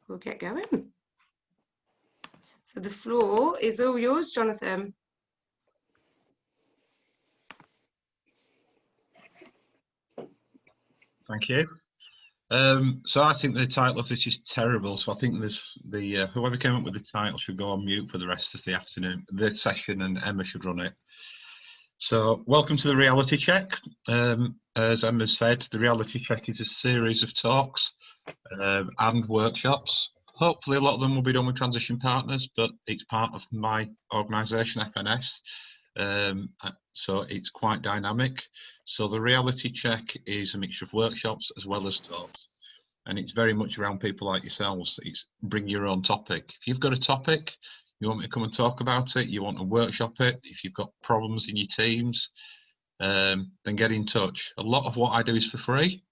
we'll get going. So the floor is all yours, Jonathan. Thank you. So I think the title of this is terrible. So I think whoever came up with the title should go on mute for the rest of the afternoon, this session, and Emma should run it. So welcome to the reality check. As Emma said, the reality check is a series of talks and workshops. Hopefully a lot of them will be done with transition partners, but it's part of my organisation, FNS. So it's quite dynamic. So the reality check is a mixture of workshops as well as talks, and it's very much around people like yourselves. It's bring your own topic. If you've got a topic, you want me to come and talk about it, you want to workshop it, if you've got problems in your teams, then get in touch. A lot of what I do is for free.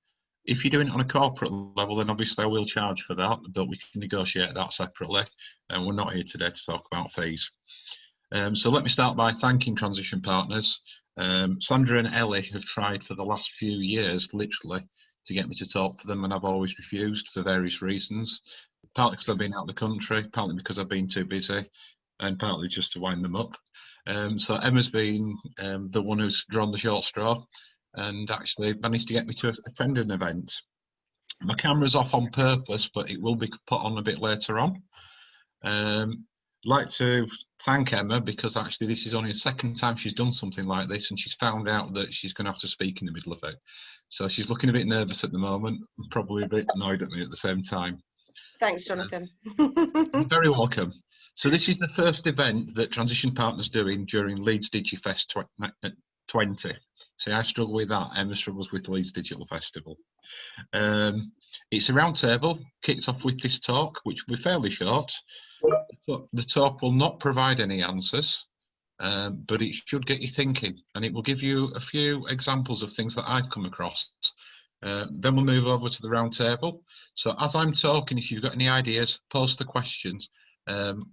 If you're doing it on a corporate level, then obviously I will charge for that, but we can negotiate that separately. And we're not here today to talk about fees. So let me start by thanking transition partners. Sandra and Ellie have tried for the last few years, literally, to get me to talk for them, and I've always refused for various reasons. Partly because I've been out of the country, partly because I've been too busy, and partly just to wind them up. So Emma's been the one who's drawn the short straw and actually managed to get me to attend an event. My camera's off on purpose, but it will be put on a bit later on. I'd like to thank Emma, because actually this is only the second time she's done something like this, and she's found out that she's going to have to speak in the middle of it. So she's looking a bit nervous at the moment, and probably a bit annoyed at me at the same time. Thanks, Jonathan. You're very welcome. So this is the first event that Transition Partners doing during Leeds DigiFest 20. See, I struggle with that. Emma struggles with Leeds Digital Festival. It's a round table, kicked off with this talk, which will be fairly short. The talk will not provide any answers, but it should get you thinking, and it will give you a few examples of things that I've come across. Then we'll move over to the round table. So as I'm talking, if you've got any ideas, post the questions.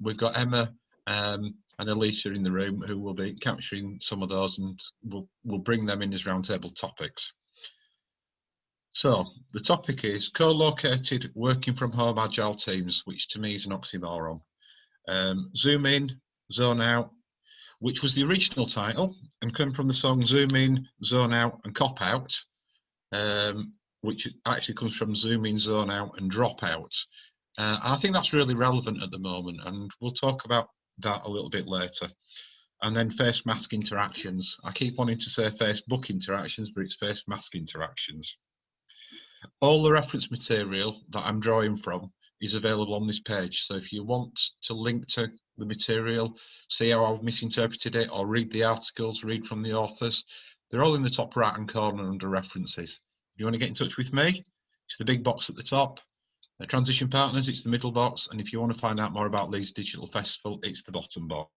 We've got Emma and Alicia in the room who will be capturing some of those, and we'll bring them in as roundtable topics. So the topic is co-located working from home agile teams, which to me is an oxymoron. Zoom in, zone out, which was the original title and came from the song Zoom in, zone out and cop out, which actually comes from zoom in, zone out and drop out. And I think that's really relevant at the moment, and we'll talk about that a little bit later. And then face mask interactions. I keep wanting to say Facebook interactions, but it's face mask interactions. All the reference material that I'm drawing from is available on this page. So if you want to link to the material, see how I've misinterpreted it, or read the articles, read from the authors, they're all in the top right hand corner under references. If you want to get in touch with me, it's the big box at the top. Transition Partners, it's the middle box, and if you want to find out more about Leeds Digital Festival, it's the bottom box.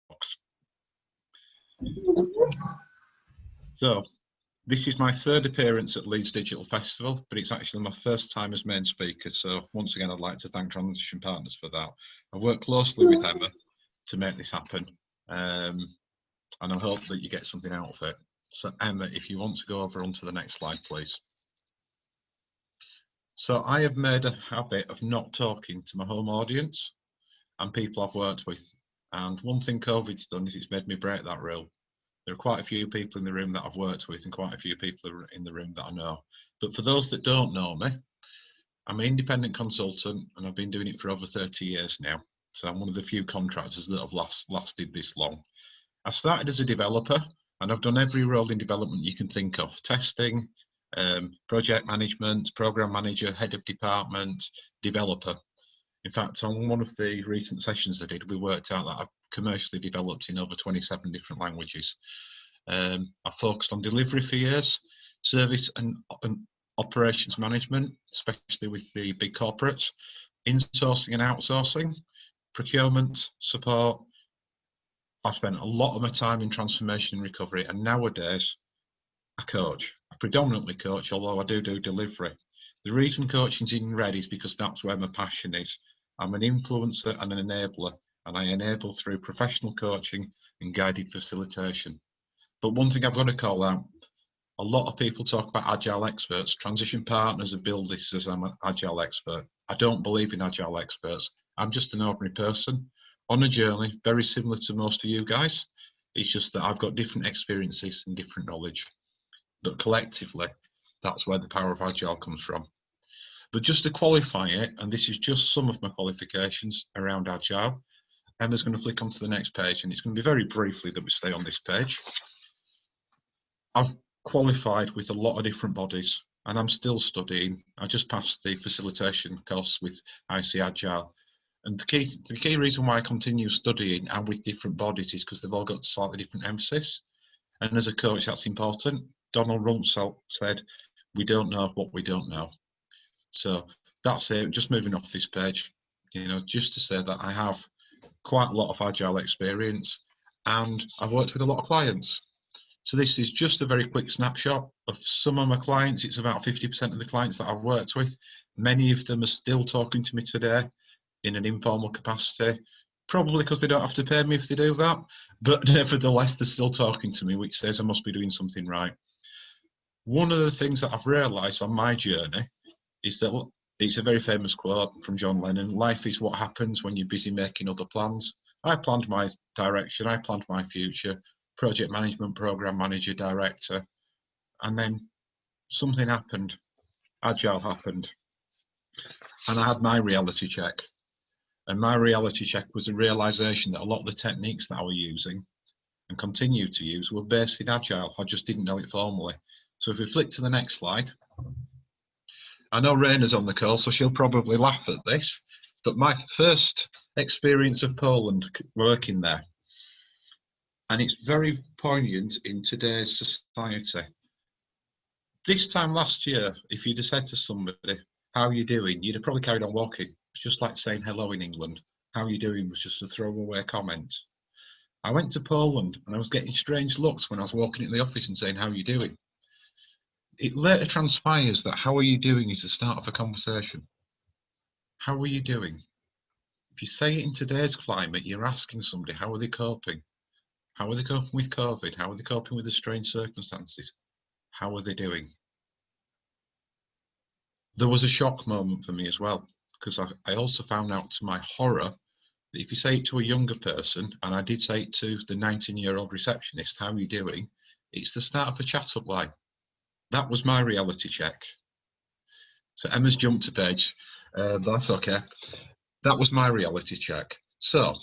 So this is my third appearance at Leeds Digital Festival, but it's actually my first time as main speaker. So once again, I'd like to thank Transition Partners for that. I've worked closely with Emma to make this happen, and I hope that you get something out of it. So Emma, if you want to go over onto the next slide, please. So I have made a habit of not talking to my home audience and people I've worked with. And one thing COVID's done is it's made me break that rule. There are quite a few people in the room that I've worked with and quite a few people in the room that I know. But for those that don't know me, I'm an independent consultant and I've been doing it for over 30 years now. So I'm one of the few contractors that have lasted this long. I started as a developer and I've done every role in development you can think of: testing, project management, program manager, head of department, developer. In fact, on one of the recent sessions I did, we worked out that I've commercially developed in over 27 different languages. I focused on delivery for years, service and operations management, especially with the big corporates, insourcing and outsourcing, procurement, support. I spent a lot of my time in transformation and recovery, and nowadays I coach. I predominantly coach, although I do delivery. The reason coaching's in red is because that's where my passion is. I'm an influencer and an enabler, and I enable through professional coaching and guided facilitation. But one thing I've got to call out, a lot of people talk about agile experts. Transition Partners have billed this as I'm an agile expert. I don't believe in Agile experts. I'm just an ordinary person on a journey, very similar to most of you guys. It's just that I've got different experiences and different knowledge. But collectively, that's where the power of Agile comes from. But just to qualify it, and this is just some of my qualifications around Agile, Emma's going to flick onto the next page, and it's going to be very briefly that we stay on this page. I've qualified with a lot of different bodies, and I'm still studying. I just passed the facilitation course with IC Agile. And the key reason why I continue studying and with different bodies is because they've all got slightly different emphasis. And as a coach, that's important. Donald Rumsfeld said, "We don't know what we don't know." So that's it. Just moving off this page, just to say that I have quite a lot of Agile experience, and I've worked with a lot of clients. So this is just a very quick snapshot of some of my clients. It's about 50% of the clients that I've worked with. Many of them are still talking to me today in an informal capacity, probably because they don't have to pay me if they do that, but nevertheless, they're still talking to me, which says I must be doing something right. One of the things that I've realised on my journey is that it's a very famous quote from John Lennon: "Life is what happens when you're busy making other plans." I planned my direction, I planned my future, project management, program manager, director, and then something happened. Agile happened, and I had my reality check. And my reality check was a realization that a lot of the techniques that I was using and continue to use were based in Agile. I just didn't know it formally. So if we flick to the next slide, I know Raina's on the call, so she'll probably laugh at this, but my first experience of Poland working there, and it's very poignant in today's society. This time last year, if you'd have said to somebody, "How are you doing?" you'd have probably carried on walking. It's just like saying hello in England. "How are you doing?" was just a throwaway comment. I went to Poland and I was getting strange looks when I was walking into the office and saying, "How are you doing?" It later transpires that "how are you doing" is the start of a conversation. How are you doing? If you say it in today's climate, you're asking somebody, how are they coping? How are they coping with COVID? How are they coping with the strange circumstances? How are they doing? There was a shock moment for me as well, because I also found out to my horror that if you say it to a younger person, and I did say it to the 19-year-old receptionist, "How are you doing?" it's the start of a chat-up line. That was my reality check. So Emma's jumped a page, but that's okay. That was my reality check. So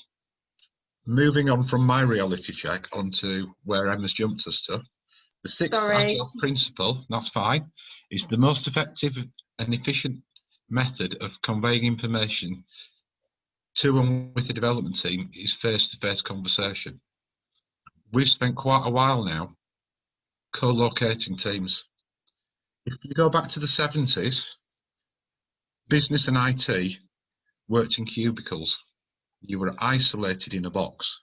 moving on from my reality check onto where Emma's jumped us to, the sixth Agile principle, that's fine, is the most effective and efficient method of conveying information to and with the development team is face-to-face conversation. We've spent quite a while now co-locating teams. If you go back to the 70s, business and IT worked in cubicles. You were isolated in a box.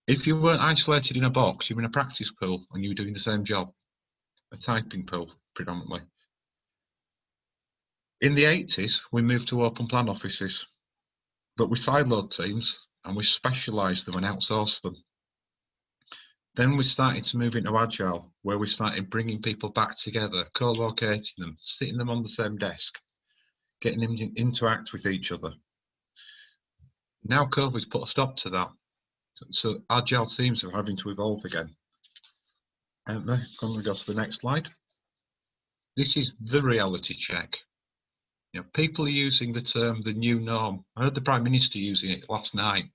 If you weren't isolated in a box, you were in a practice pool and you were doing the same job, a typing pool predominantly. In the 80s, we moved to open plan offices, but we siloed teams and we specialised them and outsourced them. Then we started to move into Agile, where we started bringing people back together, co-locating them, sitting them on the same desk, getting them to interact with each other. Now COVID's put a stop to that, so Agile teams are having to evolve again. I'm going to go to the next slide. This is the reality check. People are using the term "the new norm." I heard the Prime Minister using it last night.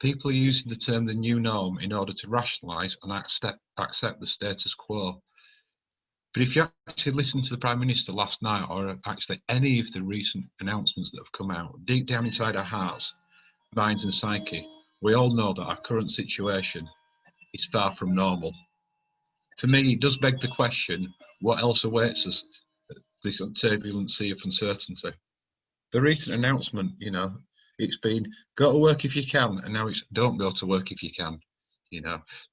People are using the term "the new norm" in order to rationalise and accept the status quo. But if you actually listen to the Prime Minister last night, or actually any of the recent announcements that have come out, deep down inside our hearts, minds and psyche, we all know that our current situation is far from normal. For me, it does beg the question, what else awaits us, this turbulent sea of uncertainty? The recent announcement, it's been go to work if you can, and now it's don't go to work if you can.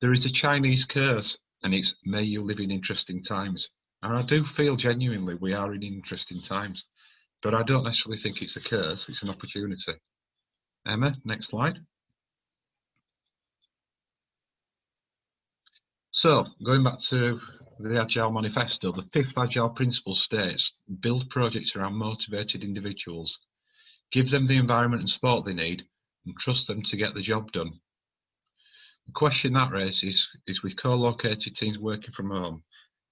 There is a Chinese curse, and it's may you live in interesting times. And I do feel genuinely we are in interesting times, but I don't necessarily think it's a curse, it's an opportunity. Emma, next slide. So, going back to the Agile Manifesto, the 5th Agile principle states, build projects around motivated individuals, give them the environment and support they need, and trust them to get the job done. The question that raises is with co-located teams working from home,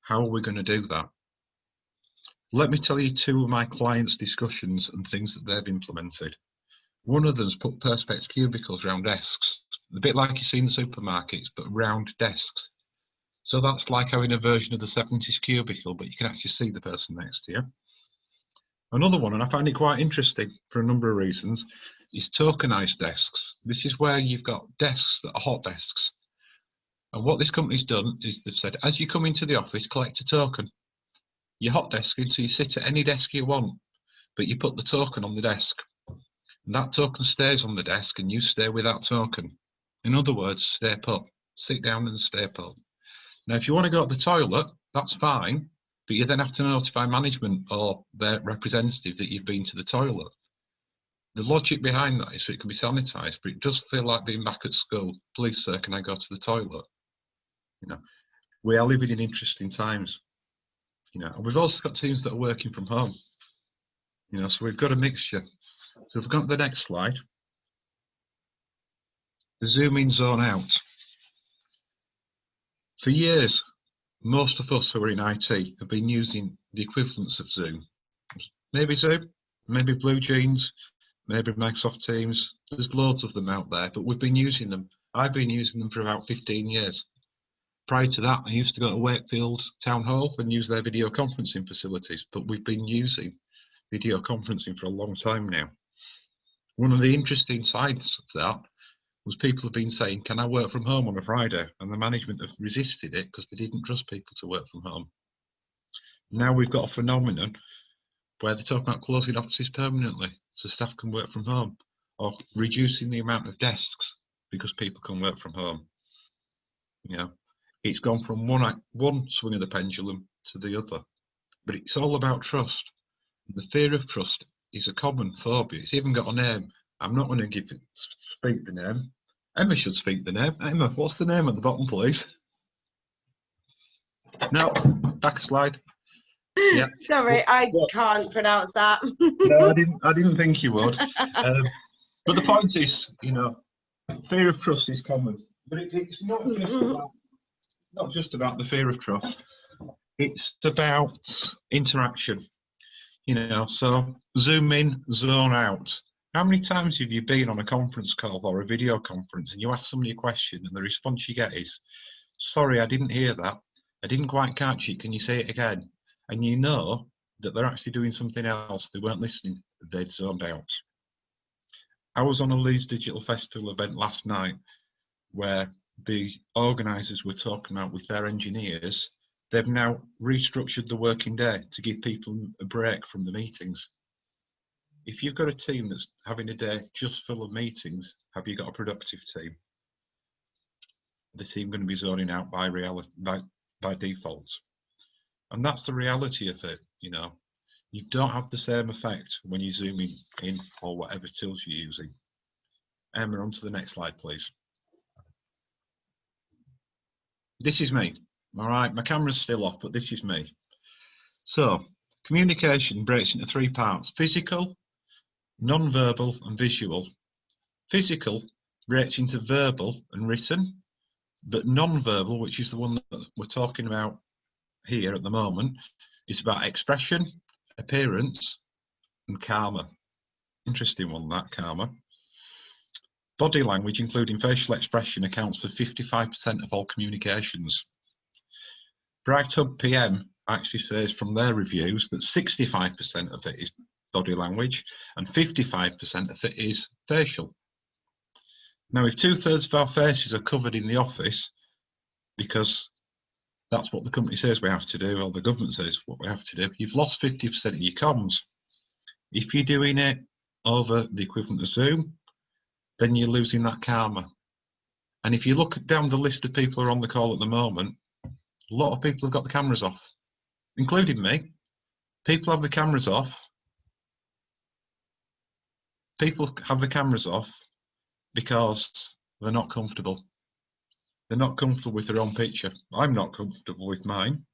how are we going to do that? Let me tell you 2 of my clients' discussions and things that they've implemented. One of them's put perspex cubicles around desks, a bit like you see in the supermarkets, but round desks. So that's like having a version of the 70s cubicle, but you can actually see the person next to you. Another one, and I find it quite interesting for a number of reasons, is tokenized desks. This is where you've got desks that are hot desks. And what this company's done is they've said, as you come into the office, collect a token. Your hot desk, so you sit at any desk you want, but you put the token on the desk. And that token stays on the desk and you stay with that token. In other words, stay put. Sit down and stay put. Now, if you want to go to the toilet, that's fine, but you then have to notify management or their representative that you've been to the toilet. The logic behind that is so it can be sanitised, but it does feel like being back at school. Please, sir, can I go to the toilet? You know, we are living in interesting times. You know, and we've also got teams that are working from home. You know, so we've got a mixture. So if we go to the next slide, the zoom in, zone out. For years, most of us who are in IT have been using the equivalents of Zoom. Maybe Zoom, maybe Blue Jeans, maybe Microsoft Teams. There's loads of them out there, but we've been using them. I've been using them for about 15 years. Prior to that, I used to go to Wakefield Town Hall and use their video conferencing facilities, but we've been using video conferencing for a long time now. One of the interesting sides of that was people have been saying, can I work from home on a Friday? And the management have resisted it because they didn't trust people to work from home. Now we've got a phenomenon where they're talking about closing offices permanently so staff can work from home, or reducing the amount of desks because people can work from home. You know, it's gone from one swing of the pendulum to the other, but it's all about trust. The fear of trust is a common phobia. It's even got a name. I'm not going to speak the name. Emma should speak the name. Emma, what's the name at the bottom, please? No, back a slide. Yeah. Sorry, I can't pronounce that. No, I didn't think you would. But the point is, you know, fear of trust is common, but it's not just about the fear of trust. It's about interaction. You know, so zoom in, zone out. How many times have you been on a conference call or a video conference and you ask somebody a question and the response you get is, sorry, I didn't hear that. I didn't quite catch it. Can you say it again? And you know that they're actually doing something else. They weren't listening. They'd zoned out. I was on a Leeds Digital Festival event last night where the organisers were talking about with their engineers, they've now restructured the working day to give people a break from the meetings. If you've got a team that's having a day just full of meetings, have you got a productive team? The team going to be zoning out by default. And that's the reality of it, you know. You don't have the same effect when you're zooming in or whatever tools you're using. Emma, on to the next slide, please. This is me, all right? My camera's still off, but this is me. So, communication breaks into 3 parts: physical, non-verbal, and visual. Physical breaks into verbal and written, but non-verbal, which is the one that we're talking about here at the moment, is about expression, appearance, and karma. Interesting one, that, karma. Body language, including facial expression, accounts for 55% of all communications. Bright Hub PM actually says from their reviews that 65% of it is body language and 55% of it is facial. Now, if 2/3 of our faces are covered in the office, because that's what the company says we have to do, or the government says what we have to do, you've lost 50% of your comms. If you're doing it over the equivalent of Zoom, then you're losing that karma. And if you look down the list of people who are on the call at the moment, a lot of people have got the cameras off, including me. People have the cameras off. People have the cameras off because they're not comfortable. They're not comfortable with their own picture. I'm not comfortable with mine.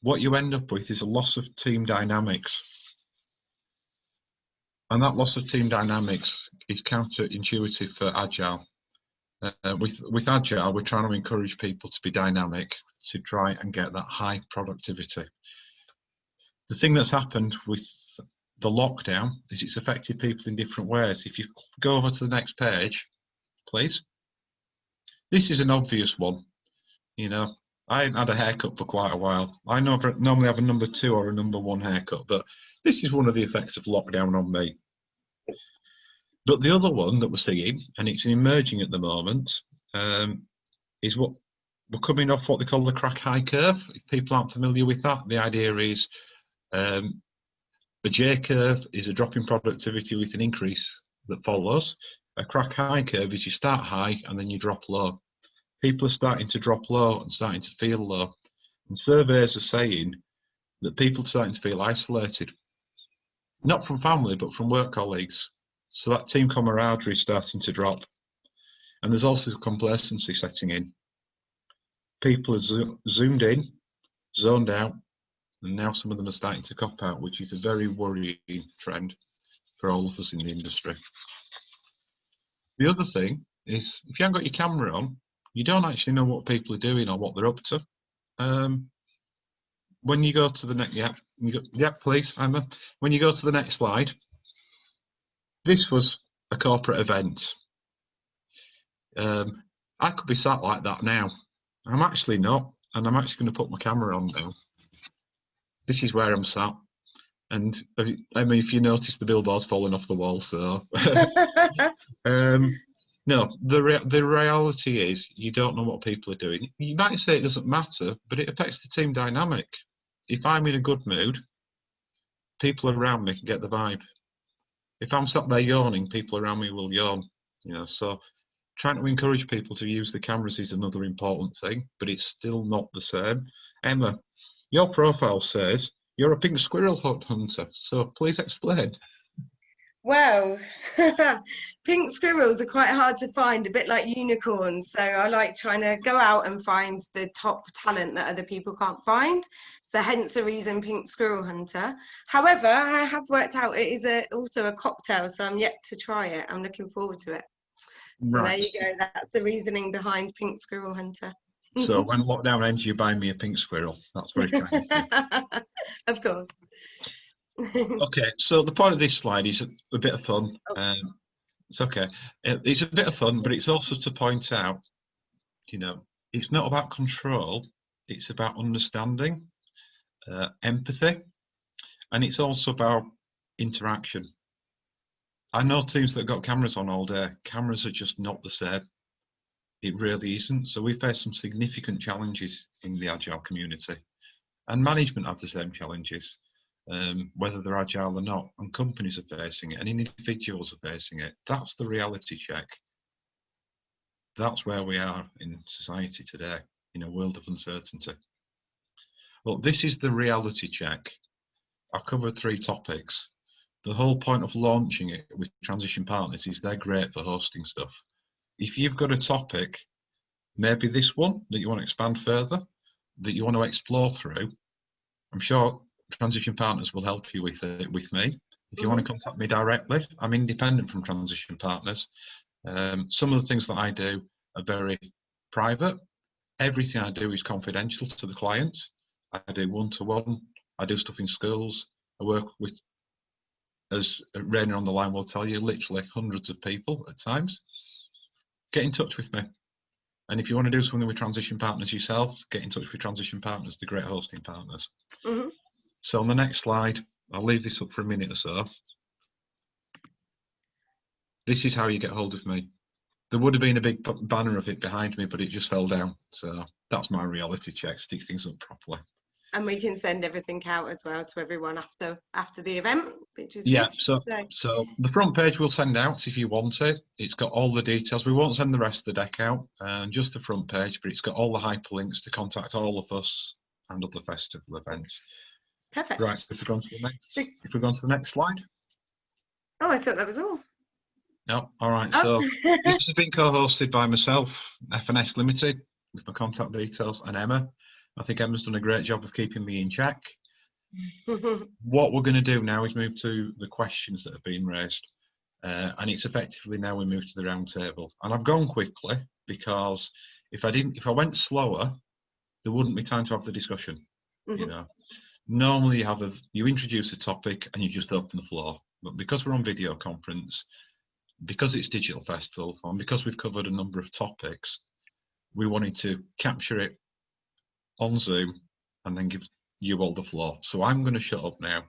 What you end up with is a loss of team dynamics. And that loss of team dynamics is counterintuitive for Agile. With Agile, we're trying to encourage people to be dynamic, to try and get that high productivity. The thing that's happened with the lockdown is it's affected people in different ways. If you go over to the next page, please. This is an obvious one. You know, I haven't had a haircut for quite a while. I normally have a number 2 or a number 1 haircut, but this is one of the effects of lockdown on me. But the other one that we're seeing, and it's emerging at the moment, is what we're coming off what they call the crack high curve. If people aren't familiar with that, the idea is the J curve is a drop in productivity with an increase that follows. A crack high curve is you start high and then you drop low. People are starting to drop low and starting to feel low. And surveys are saying that people are starting to feel isolated, not from family, but from work colleagues. So that team camaraderie is starting to drop. And there's also complacency setting in. People are zoomed in, zoned out, and now some of them are starting to cop out, which is a very worrying trend for all of us in the industry. The other thing is, if you haven't got your camera on, you don't actually know what people are doing or what they're up to. When you go to the next, please, Emma. When you go to the next slide, this was a corporate event. I could be sat like that now. I'm actually not, and I'm actually going to put my camera on now. This is where I'm sat. And I mean, if you notice, the billboard's falling off the wall. So, no, the reality is you don't know what people are doing. You might say it doesn't matter, but it affects the team dynamic. If I'm in a good mood, people around me can get the vibe. If I'm sat there yawning, people around me will yawn. You know, so trying to encourage people to use the cameras is another important thing, but it's still not the same. Emma, your profile says you're a pink squirrel hunter, so please explain. Well, pink squirrels are quite hard to find, a bit like unicorns. So I like trying to go out and find the top talent that other people can't find. So hence the reason pink squirrel hunter. However, I have worked out it is also a cocktail, so I'm yet to try it. I'm looking forward to it. So Right. there you go. That's the reasoning behind pink squirrel hunter. So when lockdown ends, you buy me a pink squirrel. That's very kind of you. Of course. Okay, so the point of this slide is a bit of fun. It's okay. It's a bit of fun, but it's also to point out, you know, it's not about control. It's about understanding, empathy, and it's also about interaction. I know teams that got cameras on all day. Cameras are just not the same. It really isn't. So we face some significant challenges in the Agile community, and management have the same challenges, whether they're Agile or not, and companies are facing it, and individuals are facing it. That's the reality check. That's where we are in society today, in a world of uncertainty. Well, this is the reality check. I've covered 3 topics. The whole point of launching it with transition partners is they're great for hosting stuff. If you've got a topic, maybe this one that you want to expand further, that you want to explore through, I'm sure transition partners will help you with it with me. If you want to contact me directly, I'm independent from transition partners. Some of the things that I do are very private. Everything I do is confidential to the client. I do one-to-one. I do stuff in schools. I work with, as Rainer on the line will tell you, literally hundreds of people at times. Get in touch with me. And if you want to do something with transition partners yourself, get in touch with transition partners, the great hosting partners. So on the next slide, I'll leave this up for a minute or so. This is how you get hold of me. There would have been a big banner of it behind me, but it just fell down. So that's my reality check, stick things up properly. And we can send everything out as well to everyone after the event, which is good. So the front page we'll send out if you want it. It's got all the details. We won't send the rest of the deck out, just the front page, but it's got all the hyperlinks to contact all of us and other festival events. Perfect. Right, if we're going to the next slide. Oh, I thought that was all. Yep. All right. Oh. So this has been co-hosted by myself, FNS Limited, with my contact details, and Emma. I think Emma's done a great job of keeping me in check. What we're going to do now is move to the questions that have been raised. And it's effectively now we move to the round table. And I've gone quickly because if I went slower, there wouldn't be time to have the discussion. You know, normally you introduce a topic and you just open the floor. But because we're on video conference, because it's Digital Festival, and because we've covered a number of topics, we wanted to capture it on Zoom and then give you all the floor. So I'm going to shut up now.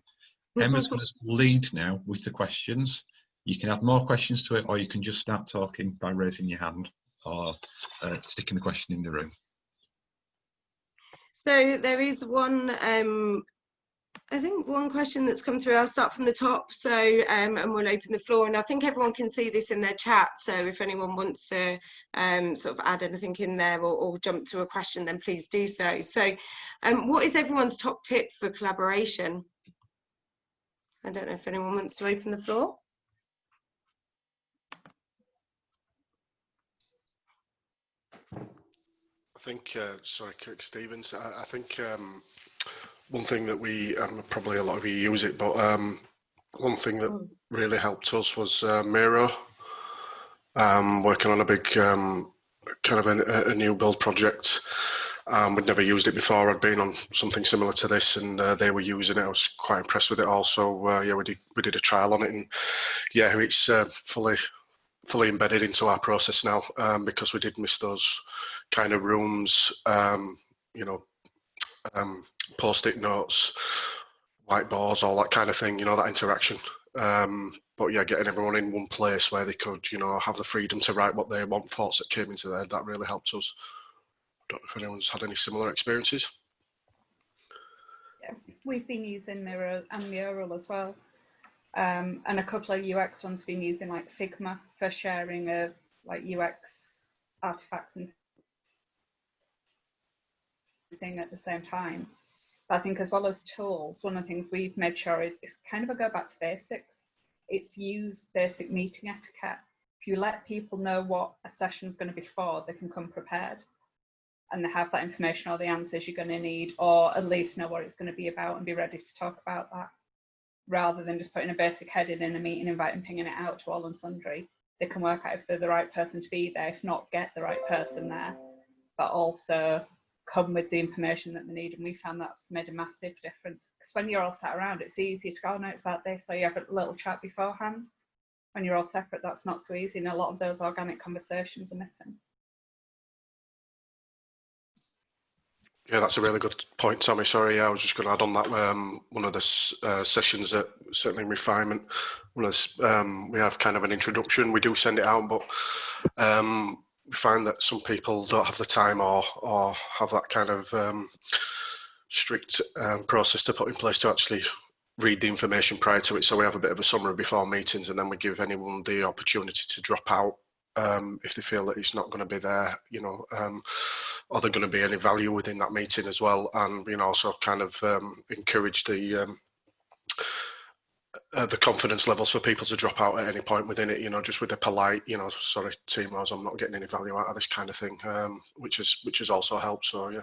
Emma's going to lead now with the questions. You can add more questions to it, or you can just start talking by raising your hand or sticking the question in the room. So there is one, I think one question that's come through. I'll start from the top. So, and we'll open the floor. And I think everyone can see this in their chat. So if anyone wants to sort of add anything in there or jump to a question, then please do so. So what is everyone's top tip for collaboration? I don't know if anyone wants to open the floor. I think, sorry, Kirk Stevens, I think one thing that we, and probably a lot of you use it, but one thing that really helped us was Miro, working on a big kind of a new build project. We'd never used it before. I'd been on something similar to this, and they were using it. I was quite impressed with it. Also, yeah, we did a trial on it, and yeah, it's fully embedded into our process now, because we did miss those kind of rooms, you know, post-it notes, whiteboards, all that kind of thing, you know, that interaction. But yeah, getting everyone in one place where they could, you know, have the freedom to write what they want, thoughts that came into there, that really helped us. I don't know if anyone's had any similar experiences. Yeah, we've been using Miro and Mural as well. And a couple of UX ones we've been using, like Figma, for sharing of like UX artifacts and thing at the same time. But I think as well as tools, one of the things we've made sure is kind of a go back to basics. It's use basic meeting etiquette. If you let people know what a session is going to be for, they can come prepared and they have that information or the answers you're going to need, or at least know what it's going to be about and be ready to talk about that. Rather than just putting a basic heading in a meeting invite and pinging it out to all and sundry, they can work out if they're the right person to be there, if not get the right person there, but also come with the information that they need. And we found that's made a massive difference, because when you're all sat around, it's easy to go, oh no, it's about this, or you have a little chat beforehand. When you're all separate, that's not so easy, and a lot of those organic conversations are missing. Yeah, that's a really good point, Tommy. Sorry, I was just going to add on that. One of the sessions that certainly in refinement, we have kind of an introduction. We do send it out, but we find that some people don't have the time or have that kind of strict process to put in place to actually read the information prior to it. So we have a bit of a summary before meetings, and then we give anyone the opportunity to drop out if they feel that it's not going to be there, you know, or they're going to be any value within that meeting as well. And, you know, also kind of encourage the confidence levels for people to drop out at any point within it, you know, just with a polite, you know, sorry, team, I'm not getting any value out of this kind of thing, which has also helped. So, yeah.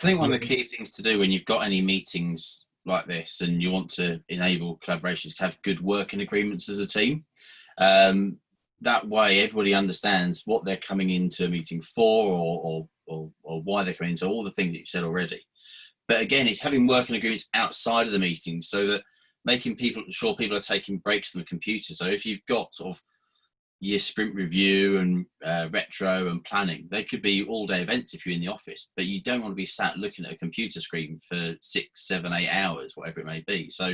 I think one of the key things to do when you've got any meetings like this and you want to enable collaboration is to have good working agreements as a team. That way everybody understands what they're coming into a meeting for or why they're coming into, all the things that you've said already. But again, it's having working agreements outside of the meeting so that making sure people are taking breaks from the computer. So if you've got sort of your sprint review and retro and planning, they could be all day events if you're in the office, but you don't want to be sat looking at a computer screen for 6, 7, 8 hours, whatever it may be. So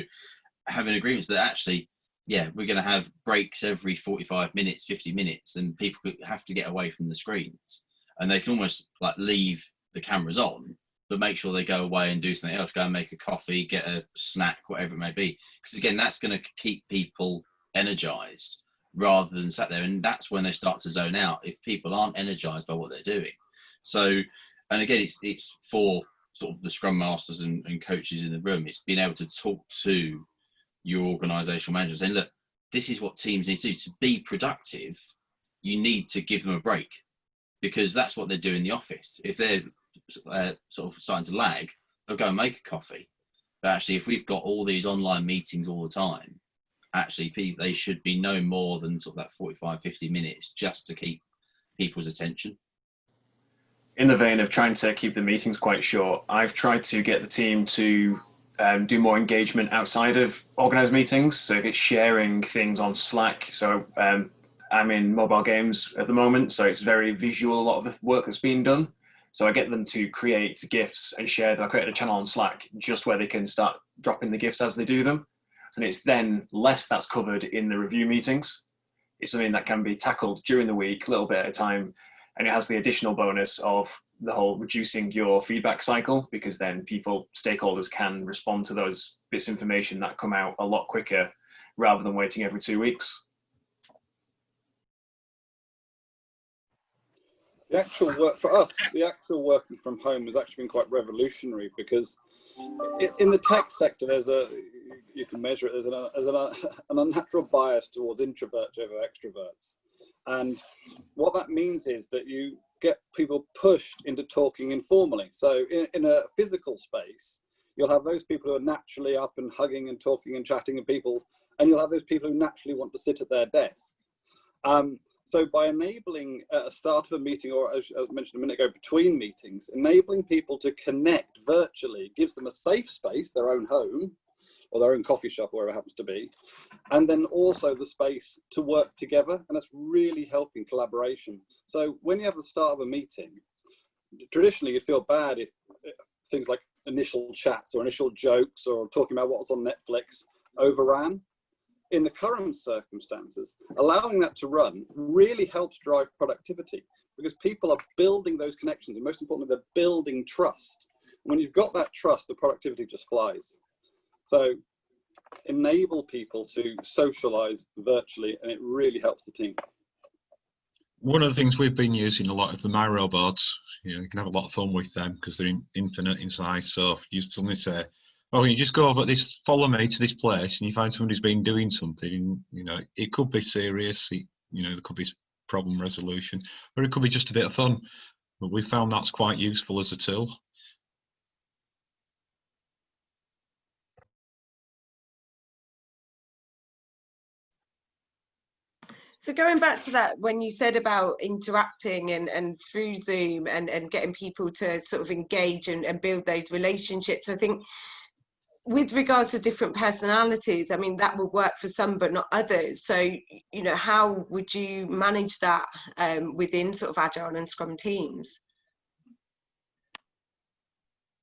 having agreements that actually, yeah, we're going to have breaks every 45 minutes, 50 minutes, and people have to get away from the screens. And they can almost like leave the cameras on, but make sure they go away and do something else, go and make a coffee, get a snack, whatever it may be. Because again, that's going to keep people energized rather than sat there. And that's when they start to zone out, if people aren't energized by what they're doing. So, and again, it's for sort of the scrum masters and coaches in the room. It's being able to talk to your organizational manager saying, look, this is what teams need to do. To be productive, you need to give them a break, because that's what they do in the office. If they're sort of starting to lag, they'll go and make a coffee. But actually, if we've got all these online meetings all the time, actually they should be no more than sort of that 45, 50 minutes just to keep people's attention. In the vein of trying to keep the meetings quite short, I've tried to get the team to do more engagement outside of organised meetings. So if it's sharing things on Slack, so I'm in mobile games at the moment, so it's very visual, a lot of the work that's being done. So I get them to create GIFs and share them. I created a channel on Slack just where they can start dropping the GIFs as they do them. And it's then less that's covered in the review meetings. It's something that can be tackled during the week, a little bit at a time. And it has the additional bonus of the whole reducing your feedback cycle, because then stakeholders can respond to those bits of information that come out a lot quicker rather than waiting every 2 weeks. The actual work for us, the actual working from home has actually been quite revolutionary, because in the tech sector, you can measure it, there's an unnatural bias towards introverts over extroverts. And what that means is that you get people pushed into talking informally. So in a physical space, you'll have those people who are naturally up and hugging and talking and chatting and people, and you'll have those people who naturally want to sit at their desk. So by enabling at a start of a meeting, or as I mentioned a minute ago, between meetings, enabling people to connect virtually gives them a safe space, their own home, or their own coffee shop, wherever it happens to be, and then also the space to work together, and that's really helping collaboration. So when you have the start of a meeting, traditionally you feel bad if things like initial chats or initial jokes or talking about what was on Netflix overran. In the current circumstances, allowing that to run really helps drive productivity, because people are building those connections, and most importantly, they're building trust. When you've got that trust, the productivity just flies. So enable people to socialize virtually, and it really helps the team. One of the things we've been using a lot of the Miro boards, you can have a lot of fun with them because they're infinite in size. So you suddenly say, oh, you just go over this, follow me to this place, and you find somebody's been doing something. It could be serious. There could be problem resolution, or it could be just a bit of fun. But we found that's quite useful as a tool. So going back to that, when you said about interacting and through Zoom and getting people to sort of engage and build those relationships, I think with regards to different personalities, I mean, that will work for some, but not others. So, how would you manage that within sort of Agile and Scrum teams?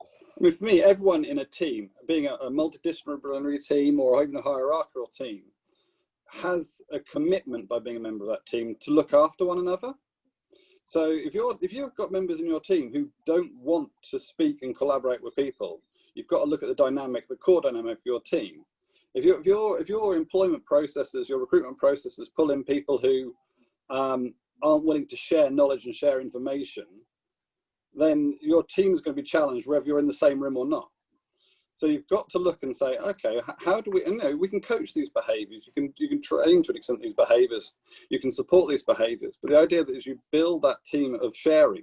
I mean, for me, everyone in a team, being a multidisciplinary team or even a hierarchical team, has a commitment by being a member of that team to look after one another. So if you've got members in your team who don't want to speak and collaborate with people, you've got to look at the core dynamic of your team. If your employment processes, your recruitment processes pull in people who aren't willing to share knowledge and share information, then your team is going to be challenged whether you're in the same room or not. So you've got to look and say, okay, how do we, we can coach these behaviors, you can train to an extent these behaviors, you can support these behaviors, but the idea that is you build that team of sharing,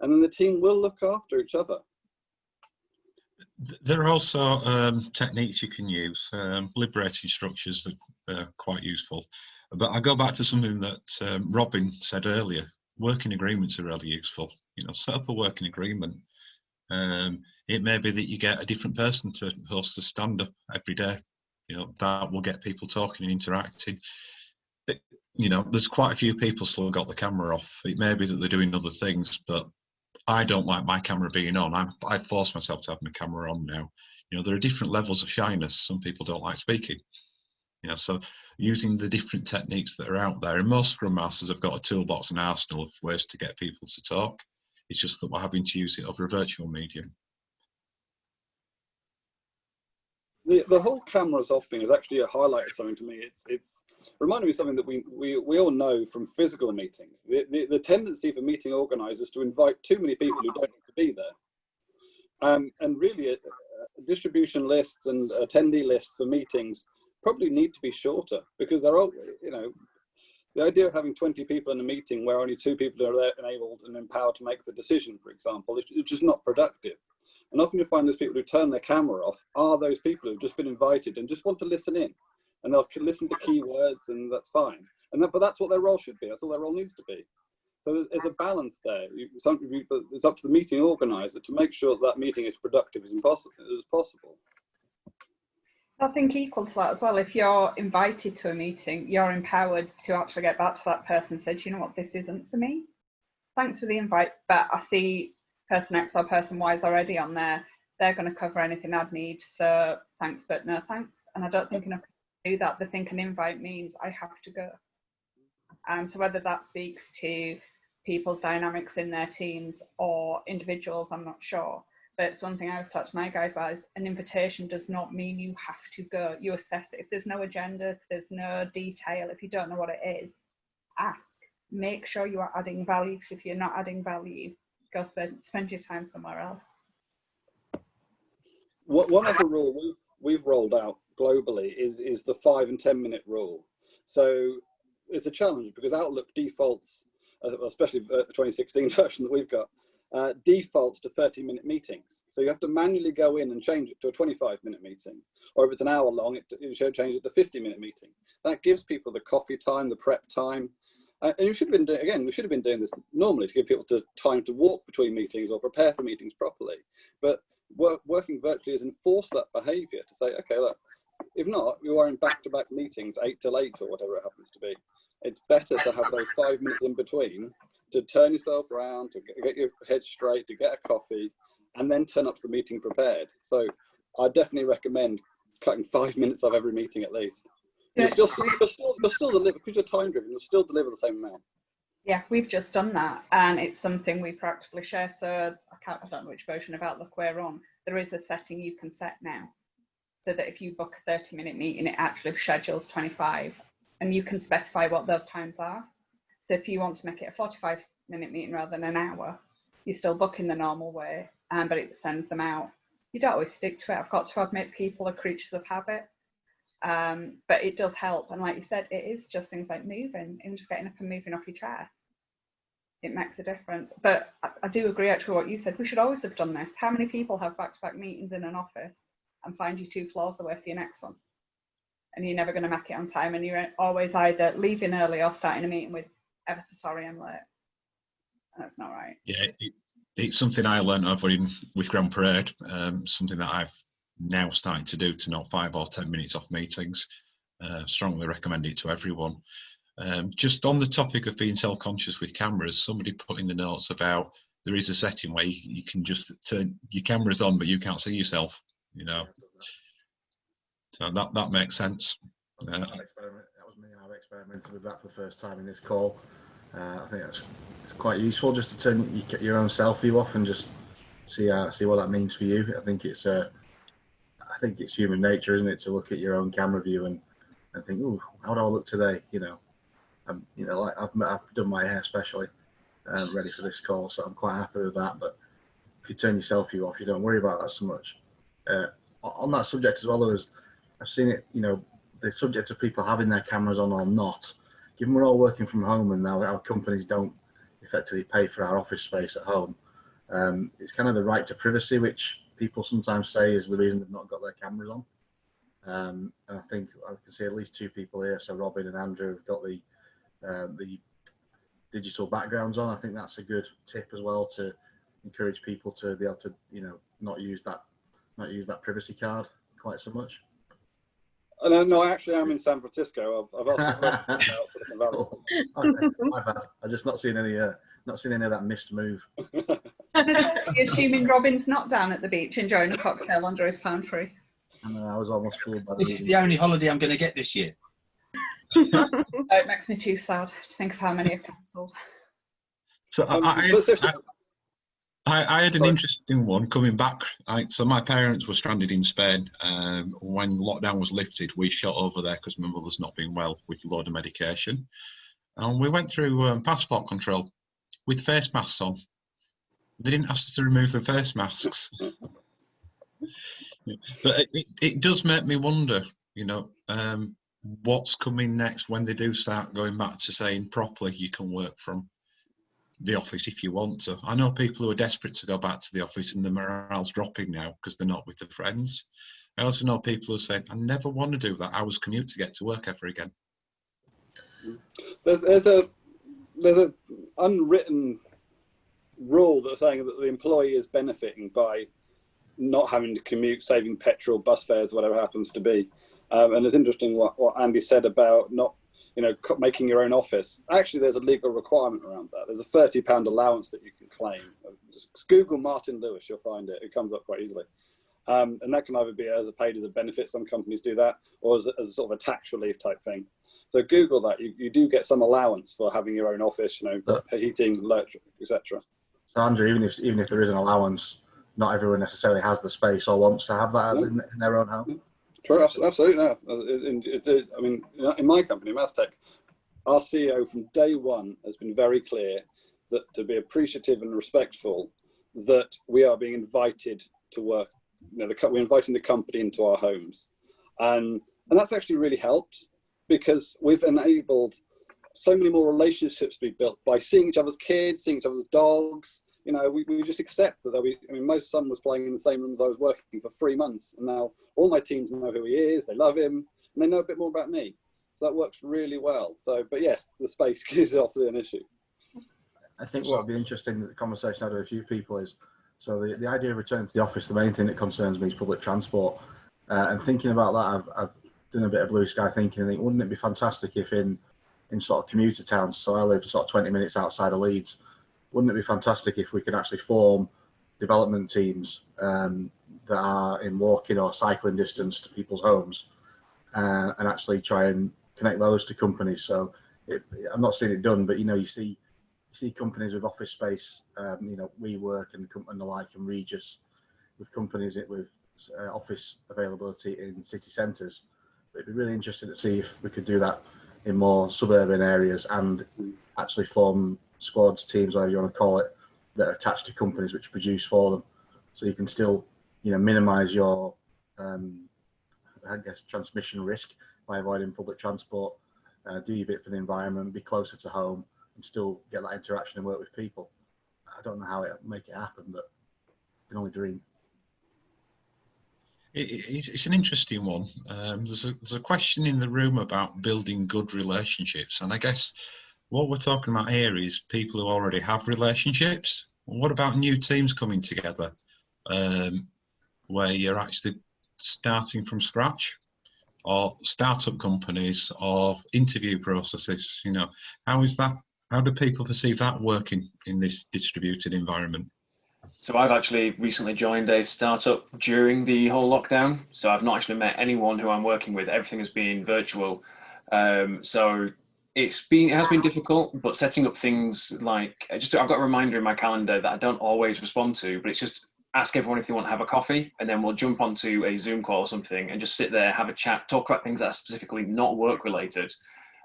and then the team will look after each other. There are also techniques you can use, liberating structures that are quite useful. But I go back to something that Robin said earlier, working agreements are really useful. Set up a working agreement. It may be that you get a different person to host the stand-up every day. That will get people talking and interacting. There's quite a few people still got the camera off. It may be that they're doing other things, but I don't like my camera being on. I force myself to have my camera on now. There are different levels of shyness. Some people don't like speaking. So using the different techniques that are out there, and most Scrum Masters have got a toolbox and arsenal of ways to get people to talk. It's just that we're having to use it over a virtual medium. The whole cameras off thing has actually highlighted something to me. It's reminded me of something that we all know from physical meetings. The tendency for meeting organisers to invite too many people who don't need to be there. And really, distribution lists and attendee lists for meetings probably need to be shorter, because they're all, you know, the idea of having 20 people in a meeting where only 2 people are there enabled and empowered to make the decision, for example, is just not productive. And often you find those people who turn their camera off are those people who've just been invited and just want to listen in, and they'll listen to keywords, and that's fine. But that's what their role should be. That's all their role needs to be. So there's a balance there. It's up to the meeting organizer to make sure that meeting is productive as possible. I think equal to that as well, if you're invited to a meeting, you're empowered to actually get back to that person and say, do you know what, this isn't for me. Thanks for the invite, but I see person X or person Y is already on there. They're going to cover anything I'd need, so thanks, but no thanks. And I don't think enough people do that. They think an invite means I have to go. So whether that speaks to people's dynamics in their teams or individuals, I'm not sure. But it's one thing I always talk to my guys about is an invitation does not mean you have to go. You assess it. If there's no agenda, if there's no detail, if you don't know what it is, ask. Make sure you are adding value, because if you're not adding value, go spend your time somewhere else. One other rule we've rolled out globally is the 5 and 10 minute rule. So it's a challenge because Outlook defaults, especially the 2016 version that we've got, defaults to 30-minute meetings. So you have to manually go in and change it to a 25-minute meeting. Or if it's an hour long, you should change it to a 50-minute meeting. That gives people the coffee time, the prep time. And you should have been doing, again, we should have been doing this normally to give people time to walk between meetings or prepare for meetings properly. But working virtually is enforce that behavior to say, okay, look, if not, you are in back-to-back meetings, 8 till 8 or whatever it happens to be. It's better to have those 5 minutes in between to turn yourself around, to get your head straight, to get a coffee, and then turn up to the meeting prepared. So I definitely recommend cutting 5 minutes of every meeting at least. You'll still deliver, because you're time driven, you'll still deliver the same amount. Yeah, we've just done that, and it's something we practically share. So I don't know which version of Outlook we're on. There is a setting you can set now, so that if you book a 30-minute meeting, it actually schedules 25, and you can specify what those times are. So if you want to make it a 45-minute meeting rather than an hour, you still book in the normal way, but it sends them out. You don't always stick to it. I've got to admit, people are creatures of habit. But it does help, and like you said, it is just things like moving and just getting up and moving off your chair. It makes a difference. But I do agree actually what you said. We should always have done this. How many people have back-to-back meetings in an office and find you 2 floors away for your next one, and you're never going to make it on time, and you're always either leaving early or starting a meeting with ever so sorry I'm late, and that's not right. Yeah, it's something I learned over with Grand Parade, something that I've now starting to do, to knock 5 or 10 minutes off meetings. Strongly recommend it to everyone. Just on the topic of being self-conscious with cameras, somebody put in the notes about there is a setting where you can just turn your cameras on but you can't see yourself, you know. So that makes sense. That was me. I've experimented with that for the first time in this call. I think it's quite useful just to turn your own self-view off and just see what that means for you. I think it's human nature, isn't it, to look at your own camera view and think, "Ooh, how do I look today?" You know, like I've done my hair specially, ready for this call, so I'm quite happy with that. But if you turn your self-view off, you don't worry about that so much. On that subject as well, I've seen it. You know, the subject of people having their cameras on or not. Given we're all working from home and now our companies don't effectively pay for our office space at home, it's kind of the right to privacy, which people sometimes say is the reason they've not got their cameras on. And I think I can see at least 2 people here. So Robin and Andrew have got the digital backgrounds on. I think that's a good tip as well, to encourage people to be able to, you know, not use that privacy card quite so much. No, I actually am in San Francisco. I've asked a question about Silicon Valley. Okay, my bad. I've just not seen any of that missed move. You're assuming Robin's not down at the beach enjoying a cocktail under his palm tree. I was almost fooled by This is the only holiday I'm going to get this year. It makes me too sad to think of how many are cancelled. So I had an interesting one coming back. So my parents were stranded in Spain. When lockdown was lifted, we shot over there because my mother's not been well with a load of medication. And we went through passport control with face masks on. They didn't ask us to remove the face masks. But it does make me wonder, You know, what's coming next when they do start going back to saying properly you can work from the office if you want to. I know people who are desperate to go back to the office and the morale's dropping now because they're not with their friends. I also know people who say, I never want to do that hour's commute to get to work ever again. There's a unwritten rule that's saying that the employee is benefiting by not having to commute, saving petrol, bus fares, whatever it happens to be. And it's interesting what Andy said about not, you know, making your own office. Actually, there's a legal requirement around that. There's a £30 allowance that you can claim. Just Google Martin Lewis, you'll find it. It comes up quite easily. And that can either be paid as a benefit, some companies do that, or as a sort of a tax relief type thing. So Google that. You do get some allowance for having your own office, you know, heating, electric, etc. So Andrew, even if there is an allowance, not everyone necessarily has the space or wants to have that in their own home. True, absolutely. No. I mean, in my company, Mastech, our CEO from day one has been very clear that to be appreciative and respectful, that we are being invited to work. You know, we're inviting the company into our homes, and that's actually really helped because we've enabled so many more relationships to be built by seeing each other's kids, seeing each other's dogs. You know, we just accept that there'll be, I mean, my son was playing in the same room as I was working for 3 months, and now all my teams know who he is, they love him, and they know a bit more about me. So that works really well. So, but yes, the space is often an issue. I think what would be interesting, the conversation I had with a few people is, so the idea of returning to the office, the main thing that concerns me is public transport. And thinking about that, I've done a bit of blue sky thinking, I think, wouldn't it be fantastic if in sort of commuter towns, so I live sort of 20 minutes outside of Leeds, wouldn't it be fantastic if we could actually form development teams that are in walking or cycling distance to people's homes and actually try and connect those to companies? So I'm not seeing it done, but, you know, you see companies with office space, you know, WeWork and the like, and Regis, with companies with office availability in city centres. But it'd be really interesting to see if we could do that in more suburban areas and actually form squads, teams, whatever you want to call it, that are attached to companies which produce for them. So you can still, you know, minimise your, I guess, transmission risk by avoiding public transport, do your bit for the environment, be closer to home, and still get that interaction and work with people. I don't know how it make it happen, but I can only dream. It's an interesting one. There's a question in the room about building good relationships, and I guess what we're talking about here is people who already have relationships. What about new teams coming together, where you're actually starting from scratch, or startup companies, or interview processes? You know, how is that? How do people perceive that working in this distributed environment? So I've actually recently joined a startup during the whole lockdown. So I've not actually met anyone who I'm working with. Everything has been virtual. So it has been difficult, but setting up things like, I've got a reminder in my calendar that I don't always respond to, but it's just ask everyone if they want to have a coffee, and then we'll jump onto a Zoom call or something and just sit there, have a chat, talk about things that are specifically not work related.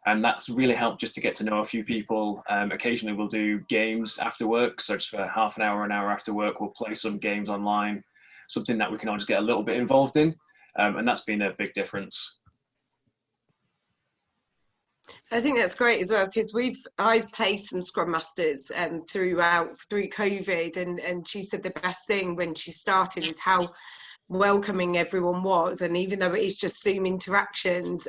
And that's really helped just to get to know a few people. Occasionally we'll do games after work. So just for half an hour after work, we'll play some games online, something that we can all just get a little bit involved in. And that's been a big difference. I think that's great as well, because I've placed some Scrum Masters through COVID, and she said the best thing when she started is how welcoming everyone was, and even though it is just Zoom interactions,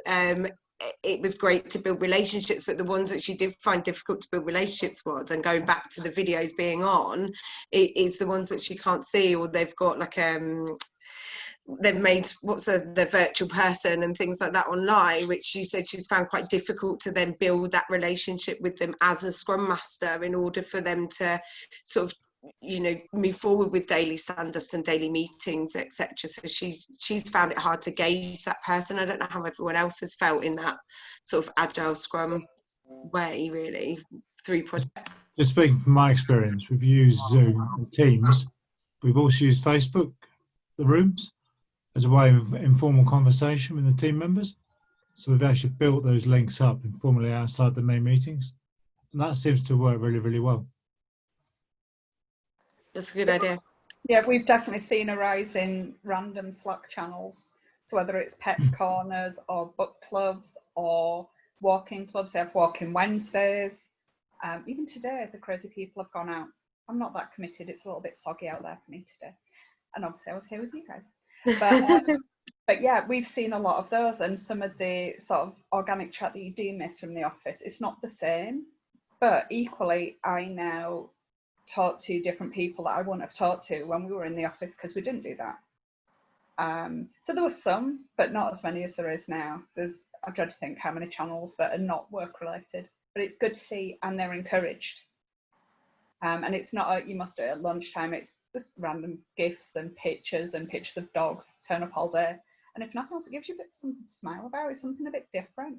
it was great to build relationships, but the ones that she did find difficult to build relationships with, and going back to the videos being on, it is the ones that she can't see, or they've got like they've made the virtual person and things like that online, which she said she's found quite difficult to then build that relationship with them as a Scrum Master in order for them to sort of, you know, move forward with daily stand-ups and daily meetings, etc. So she's found it hard to gauge that person. I don't know how everyone else has felt in that sort of Agile Scrum way, really, through project. Just speaking from my experience, we've used Zoom and Teams. We've also used Facebook, the rooms, as a way of informal conversation with the team members. So we've actually built those links up informally outside the main meetings. And that seems to work really, really well. That's a good idea. Yeah, we've definitely seen a rise in random Slack channels So whether it's pets corners or book clubs or walking clubs, they have walking Wednesdays. Even today, the crazy people have gone out. I'm not that committed. It's a little bit soggy out there for me today. And obviously I was here with you guys. But yeah, we've seen a lot of those, and some of the sort of organic chat that you do miss from the office, it's not the same. But equally, I now talk to different people that I wouldn't have talked to when we were in the office because we didn't do that. So there were some, but not as many as there is now. I dread to think how many channels that are not work related, but it's good to see, and they're encouraged. And it's not you must do it at lunchtime. It's just random gifs and pictures of dogs turn up all day. And if nothing else, it gives you a bit something to smile about. It's something a bit different.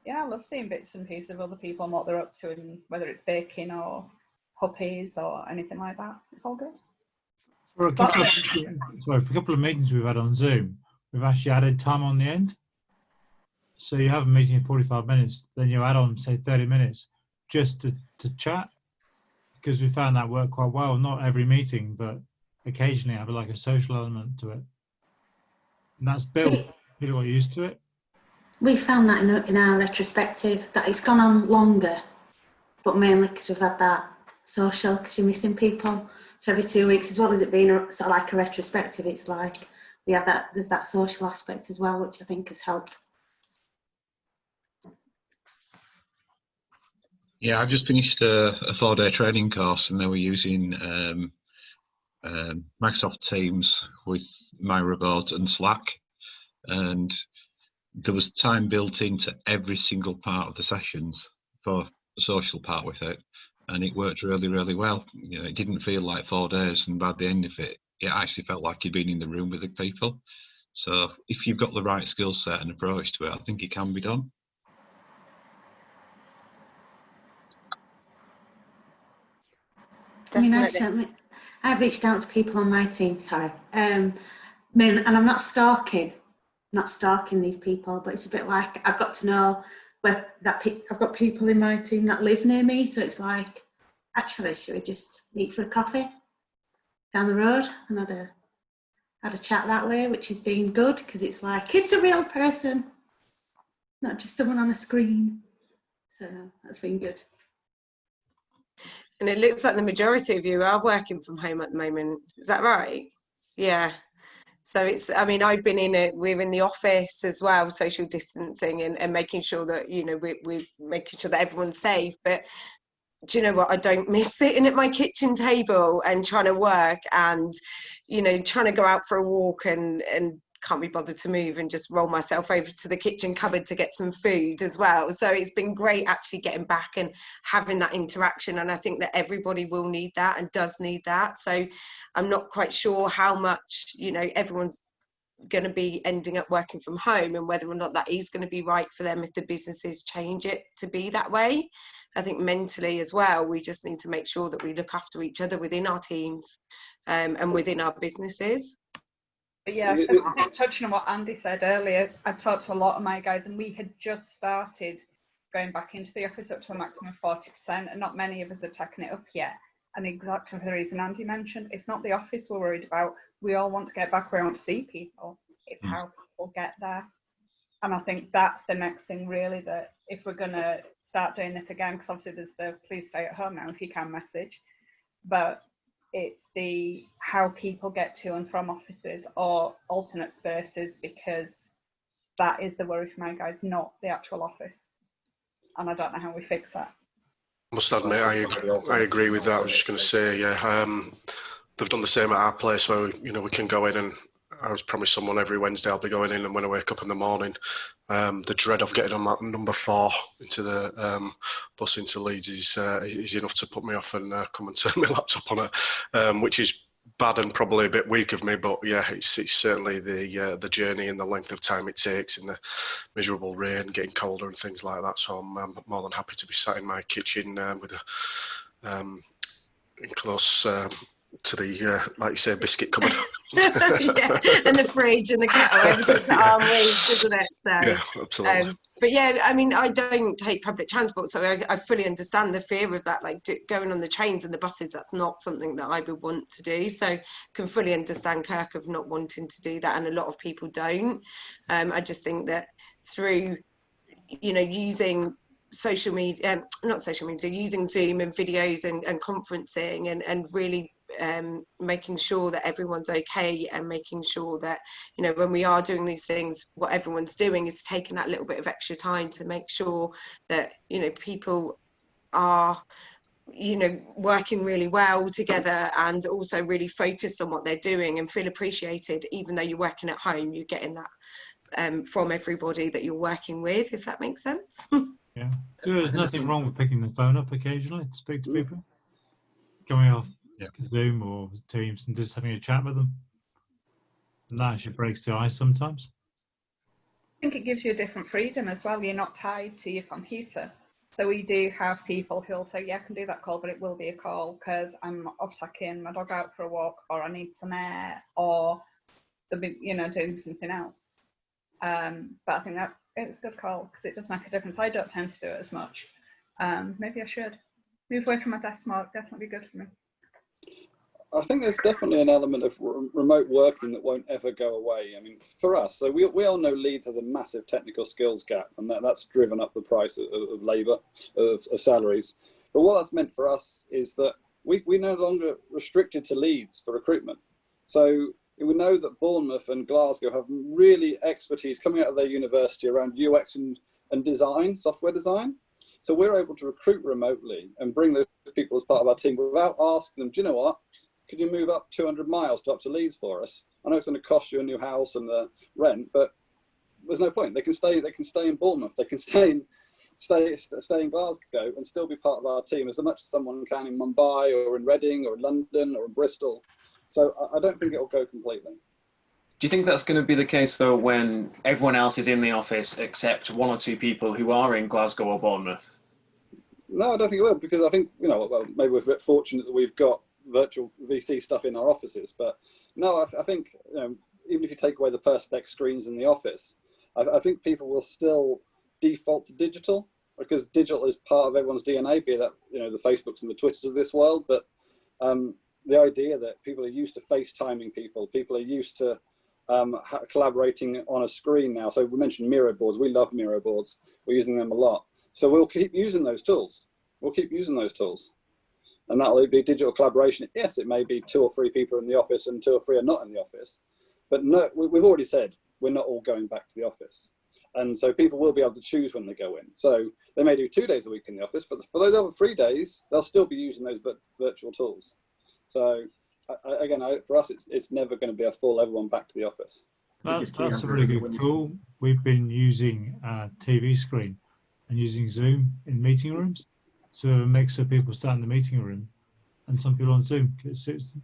Yeah, I love seeing bits and pieces of other people and what they're up to, and whether it's baking or puppies or anything like that. It's all good. For a couple of meetings we've had on Zoom, we've actually added time on the end. So you have a meeting in 45 minutes, then you add on, say, 30 minutes just to chat, because we found that worked quite well. Not every meeting, but occasionally have like a social element to it. And that's built. People are used to it. We found that in our retrospective, that it's gone on longer, but mainly because we've had that social, because you're missing people. So every 2 weeks, as well as it being sort of like a retrospective, it's like we have that, there's that social aspect as well, which I think has helped. Yeah, I've just finished a 4-day training course, and they were using Microsoft Teams with MyRobot and Slack, and there was time built into every single part of the sessions for the social part with it, and it worked really, really well. You know, it didn't feel like 4 days, and by the end of it, it actually felt like you'd been in the room with the people. So if you've got the right skill set and approach to it, I think it can be done. Definitely. I've reached out to people on my team, and I'm not stalking these people, but it's a bit like I've got to know I've got people in my team that live near me, so it's like, actually, should we just meet for a coffee down the road and had a chat that way, which has been good, because it's like it's a real person, not just someone on a screen. So that's been good. And it looks like the majority of you are working from home at the moment. Is that right? Yeah. So it's, I mean, I've been we're in the office as well, social distancing and making sure that, you know, we're making sure that everyone's safe. But do you know what? I don't miss sitting at my kitchen table and trying to work and, you know, trying to go out for a walk and can't be bothered to move and just roll myself over to the kitchen cupboard to get some food as well. So it's been great actually getting back and having that interaction. And I think that everybody will need that and does need that. So I'm not quite sure how much, you know, everyone's going to be ending up working from home and whether or not that is going to be right for them if the businesses change it to be that way. I think mentally as well, we just need to make sure that we look after each other within our teams and within our businesses. But yeah, touching on what Andy said earlier, I've talked to a lot of my guys and we had just started going back into the office up to a maximum of 40%, and not many of us are taking it up yet. And exactly for the reason Andy mentioned, it's not the office we're worried about. We all want to get back where we want to see people. It's how people get there. And I think that's the next thing really, that if we're going to start doing this again, because obviously there's the please stay at home now if you can message, but it's the how people get to and from offices or alternate spaces, because that is the worry for my guys, not the actual office. And I don't know how we fix that. I must admit, I agree with that. I was just going to say, yeah, they've done the same at our place where, you know, we can go in, and I was promised someone every Wednesday I'll be going in, and when I wake up in the morning, the dread of getting on that number 4 into the bus into Leeds is enough to put me off and come and turn my laptop on it, which is bad and probably a bit weak of me, but yeah, it's certainly the journey and the length of time it takes in the miserable rain, getting colder and things like that. So I'm more than happy to be sat in my kitchen with a in close to the like you say, biscuit cupboard. Yeah, and the fridge and the kettle, everything's at arm reach, isn't it? So, Yeah, absolutely. but yeah, I mean, I don't take public transport, so I fully understand the fear of that, like going on the trains and the buses. That's not something that I would want to do. So can fully understand Kirk of not wanting to do that, and a lot of people don't. I just think that through, you know, using social media, not social media, using Zoom and videos and conferencing and really making sure that everyone's okay, and making sure that, you know, when we are doing these things, what everyone's doing is taking that little bit of extra time to make sure that, you know, people are, you know, working really well together and also really focused on what they're doing and feel appreciated. Even though you're working at home, you're getting that from everybody that you're working with, if that makes sense. Yeah, there's nothing wrong with picking the phone up occasionally to speak to people, going off Zoom or Teams and just having a chat with them. And that actually breaks the ice sometimes. I think it gives you a different freedom as well. You're not tied to your computer. So we do have people who'll say, yeah, I can do that call, but it will be a call because I'm off taking my dog out for a walk, or I need some air, or they'll be, you know, doing something else. But I think that it's a good call because it does make a difference. I don't tend to do it as much. Maybe I should move away from my desk more. It'd definitely be good for me. I think there's definitely an element of remote working that won't ever go away. I mean, for us, so we all know Leeds has a massive technical skills gap, and that's driven up the price of labour, of salaries. But what that's meant for us is that we're no longer restricted to Leeds for recruitment. So we know that Bournemouth and Glasgow have really expertise coming out of their university around UX and design, software design. So we're able to recruit remotely and bring those people as part of our team without asking them, do you know what? Could you move up 200 miles up to Leeds for us? I know it's going to cost you a new house and the rent, but there's no point. They can stay in Bournemouth. They can stay in Glasgow and still be part of our team as much as someone can in Mumbai or in Reading or in London or in Bristol. So I don't think it will go completely. Do you think that's going to be the case though when everyone else is in the office except one or two people who are in Glasgow or Bournemouth? No, I don't think it will, because I think, you know, well, maybe we're a bit fortunate that we've got virtual VC stuff in our offices, but no, I think, you know, even if you take away the Perspex screens in the office, I think people will still default to digital, because digital is part of everyone's DNA, be that, you know, the Facebooks and the Twitters of this world. But the idea that people are used to FaceTiming people are used to collaborating on a screen now. So we mentioned Miro boards. We love Miro boards. We're using them a lot. So we'll keep using those tools. And that'll be digital collaboration. Yes, it may be 2 or 3 people in the office and 2 or 3 are not in the office. But no, we've already said we're not all going back to the office. And so people will be able to choose when they go in. So they may do 2 days a week in the office, but for those other 3 days, they'll still be using those virtual tools. So again, for us, it's never going to be a full everyone back to the office. That's a really good tool. We've been using a TV screen and using Zoom in meeting rooms. So a mix of people sat in the meeting room and some people on Zoom, it suits them.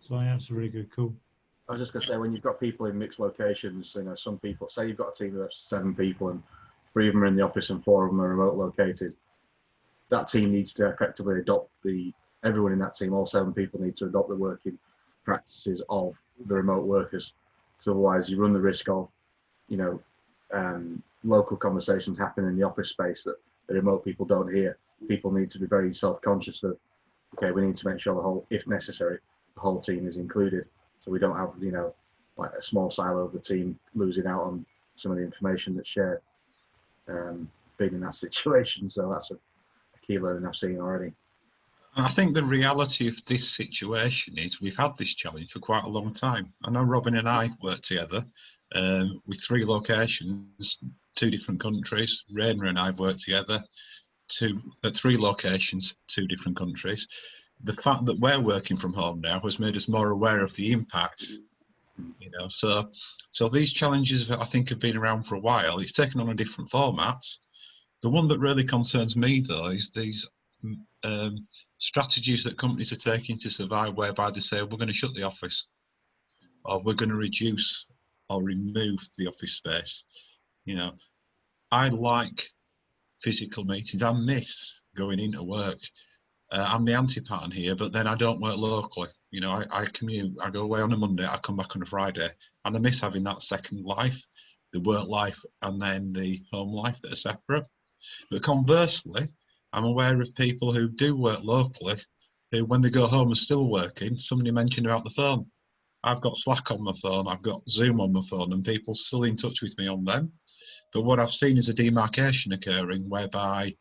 So yeah, it's a really good tool. I was just going to say, when you've got people in mixed locations, you know, some people, say you've got a team of 7 people and 3 of them are in the office and 4 of them are remote located, that team needs to effectively adopt everyone in that team, all 7 people need to adopt the working practices of the remote workers. Because otherwise you run the risk of, you know, local conversations happen in the office space that the remote people don't hear. People need to be very self-conscious of, okay, we need to make sure the whole, if necessary, the whole team is included. So we don't have, you know, like a small silo of the team losing out on some of the information that's shared, being in that situation. So that's a key learning I've seen already. I think the reality of this situation is we've had this challenge for quite a long time. I know Robin and I worked together with 3 locations, 2 different countries. Raina and I have worked together at 3 locations, 2 different countries. The fact that we're working from home now has made us more aware of the impact, you know. So these challenges, I think, have been around for a while. It's taken on a different format. The one that really concerns me, though, is these strategies that companies are taking to survive, whereby they say, we're going to shut the office, or we're going to reduce or remove the office space. You know, I like physical meetings. I miss going into work. I'm the anti-pattern here, but then I don't work locally. You know, I commute, I go away on a Monday, I come back on a Friday, and I miss having that second life, the work life and then the home life that are separate. But conversely, I'm aware of people who do work locally, who when they go home are still working. Somebody mentioned about the phone. I've got Slack on my phone, I've got Zoom on my phone, and people still in touch with me on them. But what I've seen is a demarcation occurring whereby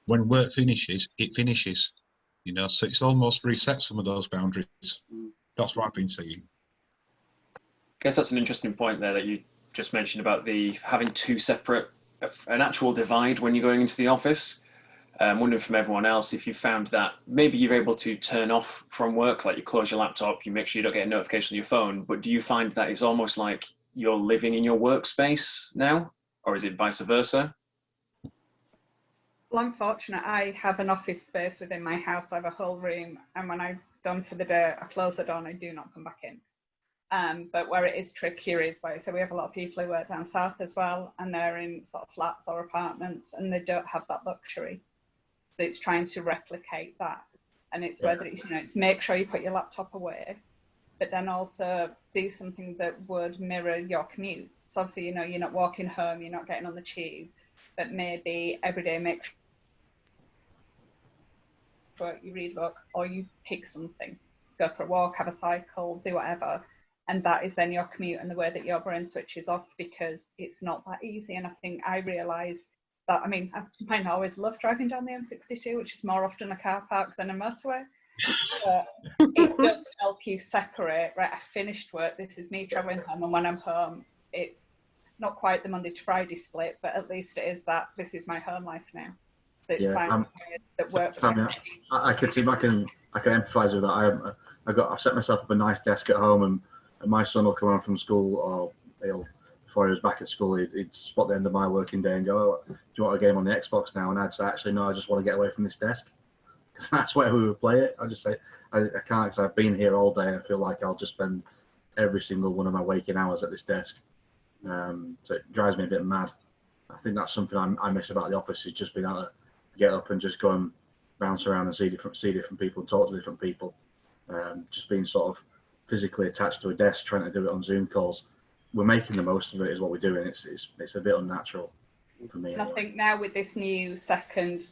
when work finishes, it finishes. You know, so it's almost reset some of those boundaries. That's what I've been seeing. I guess that's an interesting point there that you just mentioned about the having two separate, an actual divide when you're going into the office. I'm wondering from everyone else if you found that maybe you're able to turn off from work, like you close your laptop, you make sure you don't get a notification on your phone, but do you find that it's almost like you're living in your workspace now, or is it vice versa? Well, I'm fortunate. I have an office space within my house. I have a whole room, and when I'm done for the day, I close the door and I do not come back in. But where it is trickier is, like I said, we have a lot of people who work down south as well, and they're in sort of flats or apartments, and they don't have that luxury. So it's trying to replicate that, and it's whether it's, you know, it's make sure you put your laptop away, but then also do something that would mirror your commute. So obviously, you know, you're not walking home, you're not getting on the tube, but maybe every day make sure you read a book or you pick something, go for a walk, have a cycle, do whatever, and that is then your commute and the way that your brain switches off, because it's not that easy. And I think I realised that, I mean, I might not always love driving down the M62, which is more often a car park than a motorway, but it does help you separate, right, I finished work, this is me travelling home, and when I'm home, it's not quite the Monday to Friday split, but at least it is that this is my home life now. So it's fine that work. I can see, I can empathise with that. I've set myself up a nice desk at home, and my son will come home from school, or before he was back at school, he'd spot the end of my working day and go, "Oh, do you want a game on the Xbox now?" And I'd say, "Actually, no, I just want to get away from this desk," because that's where we would play it. I just say, I can't, because I've been here all day, and I feel like I'll just spend every single one of my waking hours at this desk. So it drives me a bit mad. I think that's something I miss about the office, is just being able to get up and just go and bounce around and see different people and talk to different people. Just being sort of physically attached to a desk, trying to do it on Zoom calls. We're making the most of it, is what we're doing. It's a bit unnatural for me. And I think now with this new second,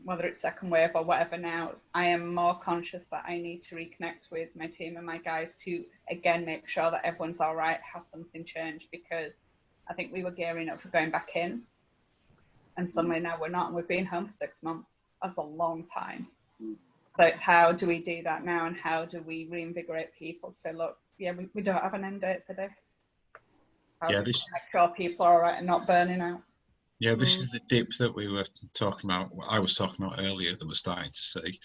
whether it's second wave or whatever now, I am more conscious that I need to reconnect with my team and my guys to, again, make sure that everyone's all right. Has something changed? Because I think we were gearing up for going back in, and suddenly now we're not, and we've been home for 6 months. That's a long time. So it's how do we do that now, and how do we reinvigorate people to say, look, yeah, we don't have an end date for this. How do we make sure people are all right and not burning out? Yeah, this is the dip that we were talking about, I was talking about earlier, that we're starting to see.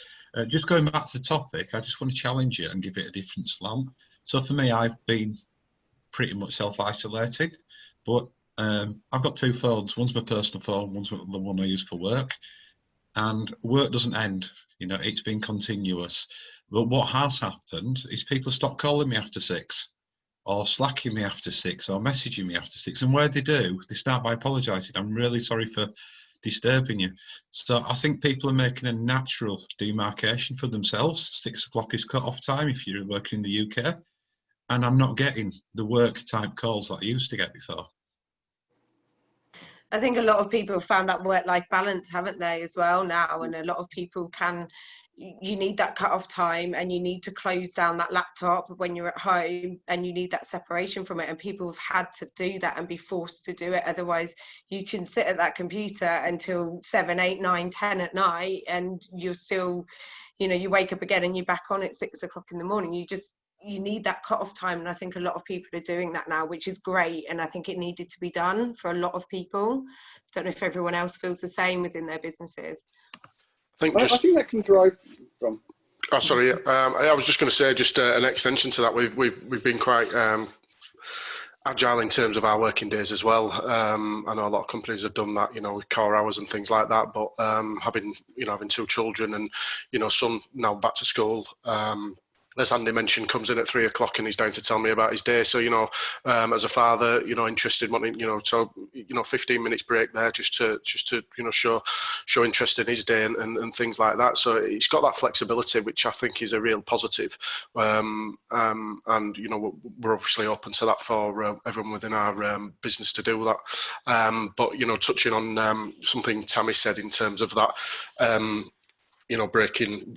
Just going back to the topic, I just want to challenge it and give it a different slant. So for me, I've been pretty much self-isolating, but I've got two phones. One's my personal phone, one's the one I use for work. And work doesn't end, you know, it's been continuous. But what has happened is people stop calling me after 6, or slacking me after 6, or messaging me after 6. And where they do, they start by apologising. I'm really sorry for disturbing you. So I think people are making a natural demarcation for themselves. 6 o'clock is cut-off time if you're working in the UK. And I'm not getting the work type calls that I used to get before. I think a lot of people have found that work-life balance, haven't they, as well now? And a lot of people you need that cut-off time, and you need to close down that laptop when you're at home, and you need that separation from it. And people have had to do that and be forced to do it. Otherwise, you can sit at that computer until 7, 8, 9, 10 at night, and you're still, you know, you wake up again and you're back on at 6 o'clock in the morning. You need that cut-off time, and I think a lot of people are doing that now, which is great, and I think it needed to be done for a lot of people. Don't know if everyone else feels the same within their businesses. I think that can drive from. Oh, sorry. I was just going to say, just an extension to that. We've been quite agile in terms of our working days as well. I know a lot of companies have done that, you know, with core hours and things like that. But having 2 children, and some now back to school. as Andy mentioned, comes in at 3 o'clock and he's down to tell me about his day. So, you know, as a father, you know, interested, wanting, you know, so, you know, 15 minutes break there just to, you know, show interest in his day and things like that. So it's got that flexibility, which I think is a real positive. And, you know, we're obviously open to that for everyone within our business to do that. But, you know, touching on something Tammy said in terms of that, you know, breaking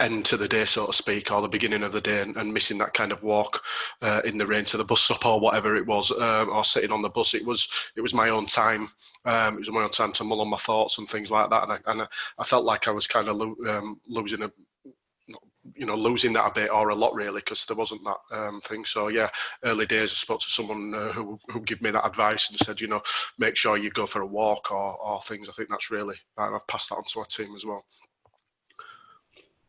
end to the day, so to speak, or the beginning of the day, and missing that kind of walk in the rain to the bus stop or whatever it was, or sitting on the bus. It was my own time. It was my own time to mull on my thoughts and things like that. And I felt like I was kind of losing that a bit, or a lot really, because there wasn't that thing. So yeah, early days I spoke to someone who gave me that advice and said, you know, make sure you go for a walk or things. I think that's really, and I've passed that on to our team as well.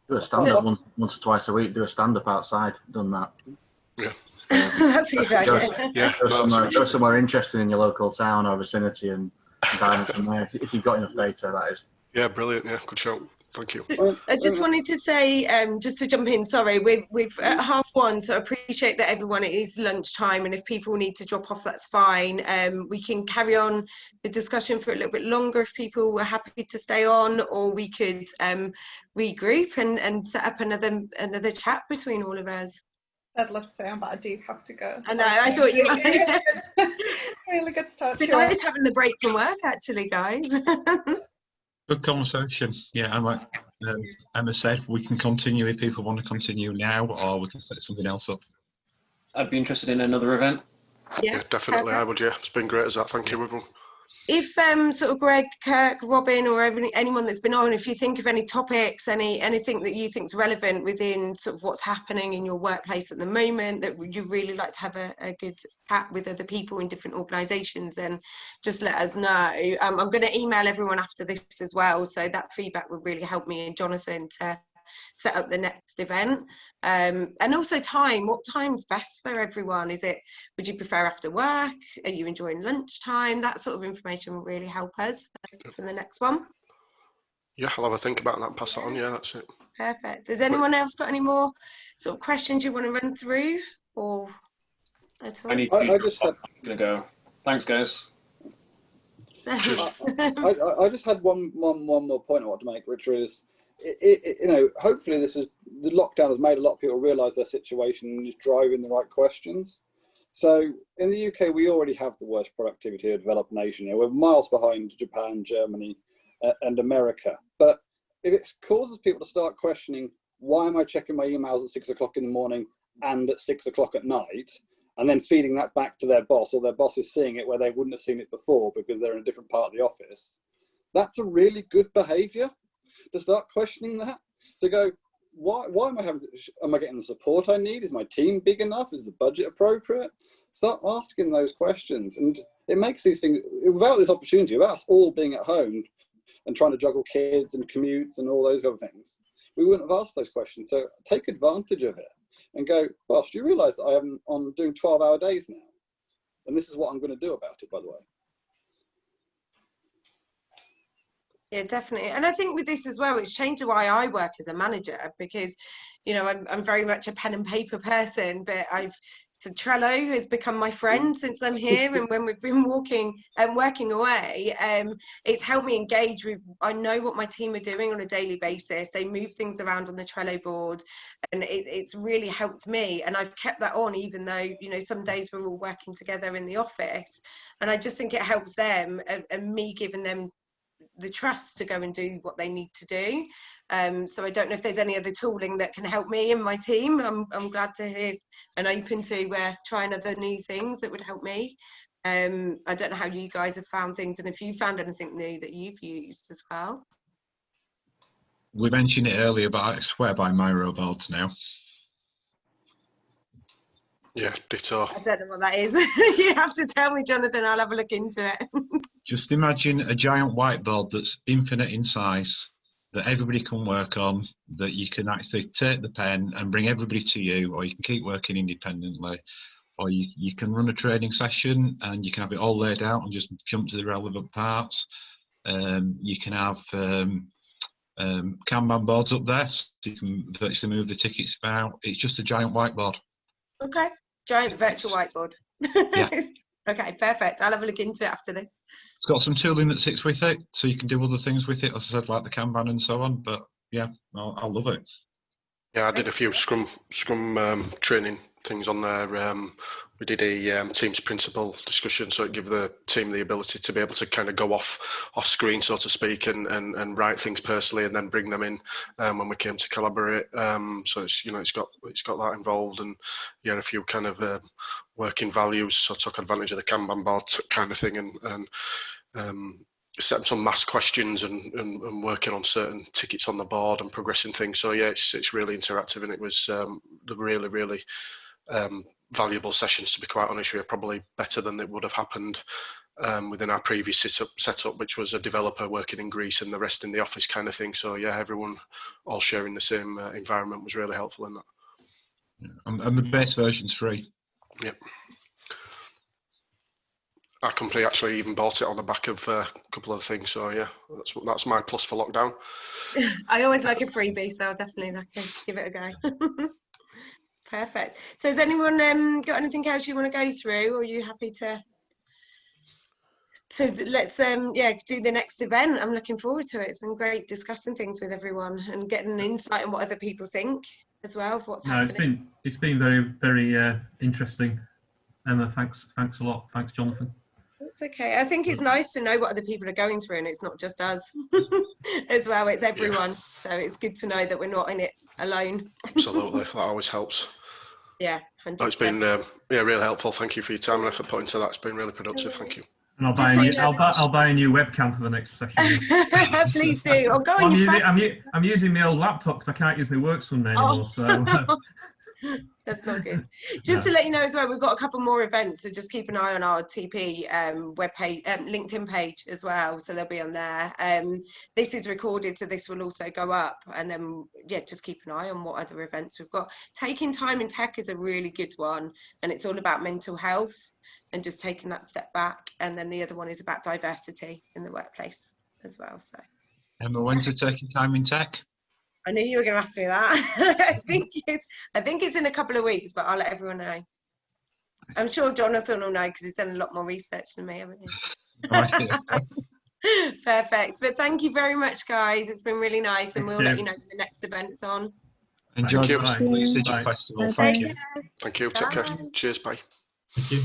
Do a stand-up once or twice a week. Do a stand-up outside. Done that. Yeah. That's a good idea. Yeah. Go somewhere interesting in your local town or vicinity and dine from there. If you've got enough data, that is. Yeah, brilliant. Yeah, good show. Thank you. I just wanted to say, just to jump in, sorry, we've at 1:30, so I appreciate that everyone, it is lunchtime, and if people need to drop off, that's fine. We can carry on the discussion for a little bit longer if people were happy to stay on, or we could regroup and set up another chat between all of us. I'd love to stay on, but I do have to go. I know, I thought you might. Really good to talk to It's you. nice having the break from work, actually, guys. Good conversation. Yeah, and like Emma said, we can continue if people want to continue now, or we can set something else up. I'd be interested in another event. Yeah, definitely. Perfect. I would. Yeah, it's been great as that. Thank you, everyone. If sort of Greg, Kirk, Robin, or anyone that's been on, if you think of any topics, anything that you think is relevant within sort of what's happening in your workplace at the moment, that you really like to have a good chat with other people in different organisations, then just let us know. I'm going to email everyone after this as well, so that feedback would really help me and Jonathan to set up the next event. And also time, what time's best for everyone? Would you prefer after work? Are you enjoying lunchtime? That sort of information will really help us for the next one. Yeah, I'll have a think about that and pass that on. Yeah, that's it. Perfect. Has anyone else got any more sort of questions you want to run through, or at all? I just had. I'm gonna go. Thanks, guys. I just had one more point I want to make, which is, you know, hopefully the lockdown has made a lot of people realise their situation and is driving the right questions. So in the UK, we already have the worst productivity of a developed nation. You know, we're miles behind Japan, Germany, and America. But if it causes people to start questioning, why am I checking my emails at 6 o'clock in the morning and at 6 o'clock at night, and then feeding that back to their boss, or their boss is seeing it where they wouldn't have seen it before because they're in a different part of the office, that's a really good behaviour. To start questioning that, to go, why am I getting the support I need? Is my team big enough? Is the budget appropriate? Start asking those questions, and it makes these things, without this opportunity of us all being at home and trying to juggle kids and commutes and all those other things, we wouldn't have asked those questions. So take advantage of it and go, boss, do you realise that I'm doing 12-hour days now? And this is what I'm going to do about it, by the way. Yeah, definitely. And I think with this as well, it's changed the way I work as a manager, because, you know, I'm very much a pen and paper person, but so Trello has become my friend since I'm here. And when we've been working away, it's helped me engage with, I know what my team are doing on a daily basis. They move things around on the Trello board, and it's really helped me. And I've kept that on, even though, you know, some days we're all working together in the office. And I just think it helps them, and me giving them the trust to go and do what they need to do. So I don't know if there's any other tooling that can help me and my team. I'm glad to hear and open to trying other new things that would help me. I don't know how you guys have found things, and if you found anything new that you've used as well. We mentioned it earlier, but I swear by Miro boards now. Yeah, ditto. I don't know what that is. You have to tell me, Jonathan. I'll have a look into it. Just imagine a giant whiteboard that's infinite in size, that everybody can work on, that you can actually take the pen and bring everybody to you, or you can keep working independently, or you can run a training session and you can have it all laid out and just jump to the relevant parts. You can have Kanban boards up there, so you can virtually move the tickets about. It's just a giant whiteboard. Okay, giant virtual whiteboard. Yeah. Okay, perfect. I'll have a look into it after this. It's got some tooling that sits with it, so you can do other things with it, as I said, like the Kanban and so on. But yeah, I love it. Yeah, I did a few Scrum training things on there. We did a Teams principle discussion, so it gave the team the ability to be able to kind of go off screen, so to speak, and write things personally, and then bring them in when we came to collaborate. So it's it's got that involved, and yeah, a few kind of working values. So I took advantage of the Kanban board kind of thing, and setting some mass questions and working on certain tickets on the board and progressing things. So yeah, it's really interactive, and it was the really valuable sessions, to be quite honest with you, probably better than it would have happened within our previous setup, which was a developer working in Greece and the rest in the office kind of thing. So yeah, everyone all sharing the same environment was really helpful in that. Yeah. And the base version's free. Yep. Our company actually even bought it on the back of a couple of things. So yeah, that's my plus for lockdown. I always like a freebie, so I'll definitely like to give it a go. Perfect. So has anyone got anything else you want to go through, or are you happy to? So let's do the next event. I'm looking forward to it. It's been great discussing things with everyone and getting an insight on what other people think as well of what's happening. It's been very interesting. Emma, thanks a lot. Thanks, Jonathan. That's okay. I think it's nice to know what other people are going through, and it's not just us as well. It's everyone. Yeah. So it's good to know that we're not in it alone. Absolutely, that always helps. Yeah, 100%. It's been really helpful. Thank you for your time and effort putting into that. It's been really productive. Thank you. And I'll buy a new webcam for the next session. Please do. Or go on I'm using my old laptop because I can't use my works one anymore. So. That's not good. Just to let you know as well, we've got a couple more events, so just keep an eye on our TP webpage, LinkedIn page as well, so they'll be on there. This is recorded, so this will also go up, and then just keep an eye on what other events we've got. Taking Time in Tech is a really good one, and it's all about mental health and just taking that step back, and then the other one is about diversity in the workplace as well. So Emma, when's the Taking Time in Tech? I knew you were going to ask me that. I think it's in a couple of weeks, but I'll let everyone know. I'm sure Jonathan will know because he's done a lot more research than me, haven't you? Perfect. But thank you very much, guys. It's been really nice, and we'll let you know when the next event's on. Enjoy the Leeds Digital Festival. Thank you. Thank you. Take care. Cheers. Bye. Thank you.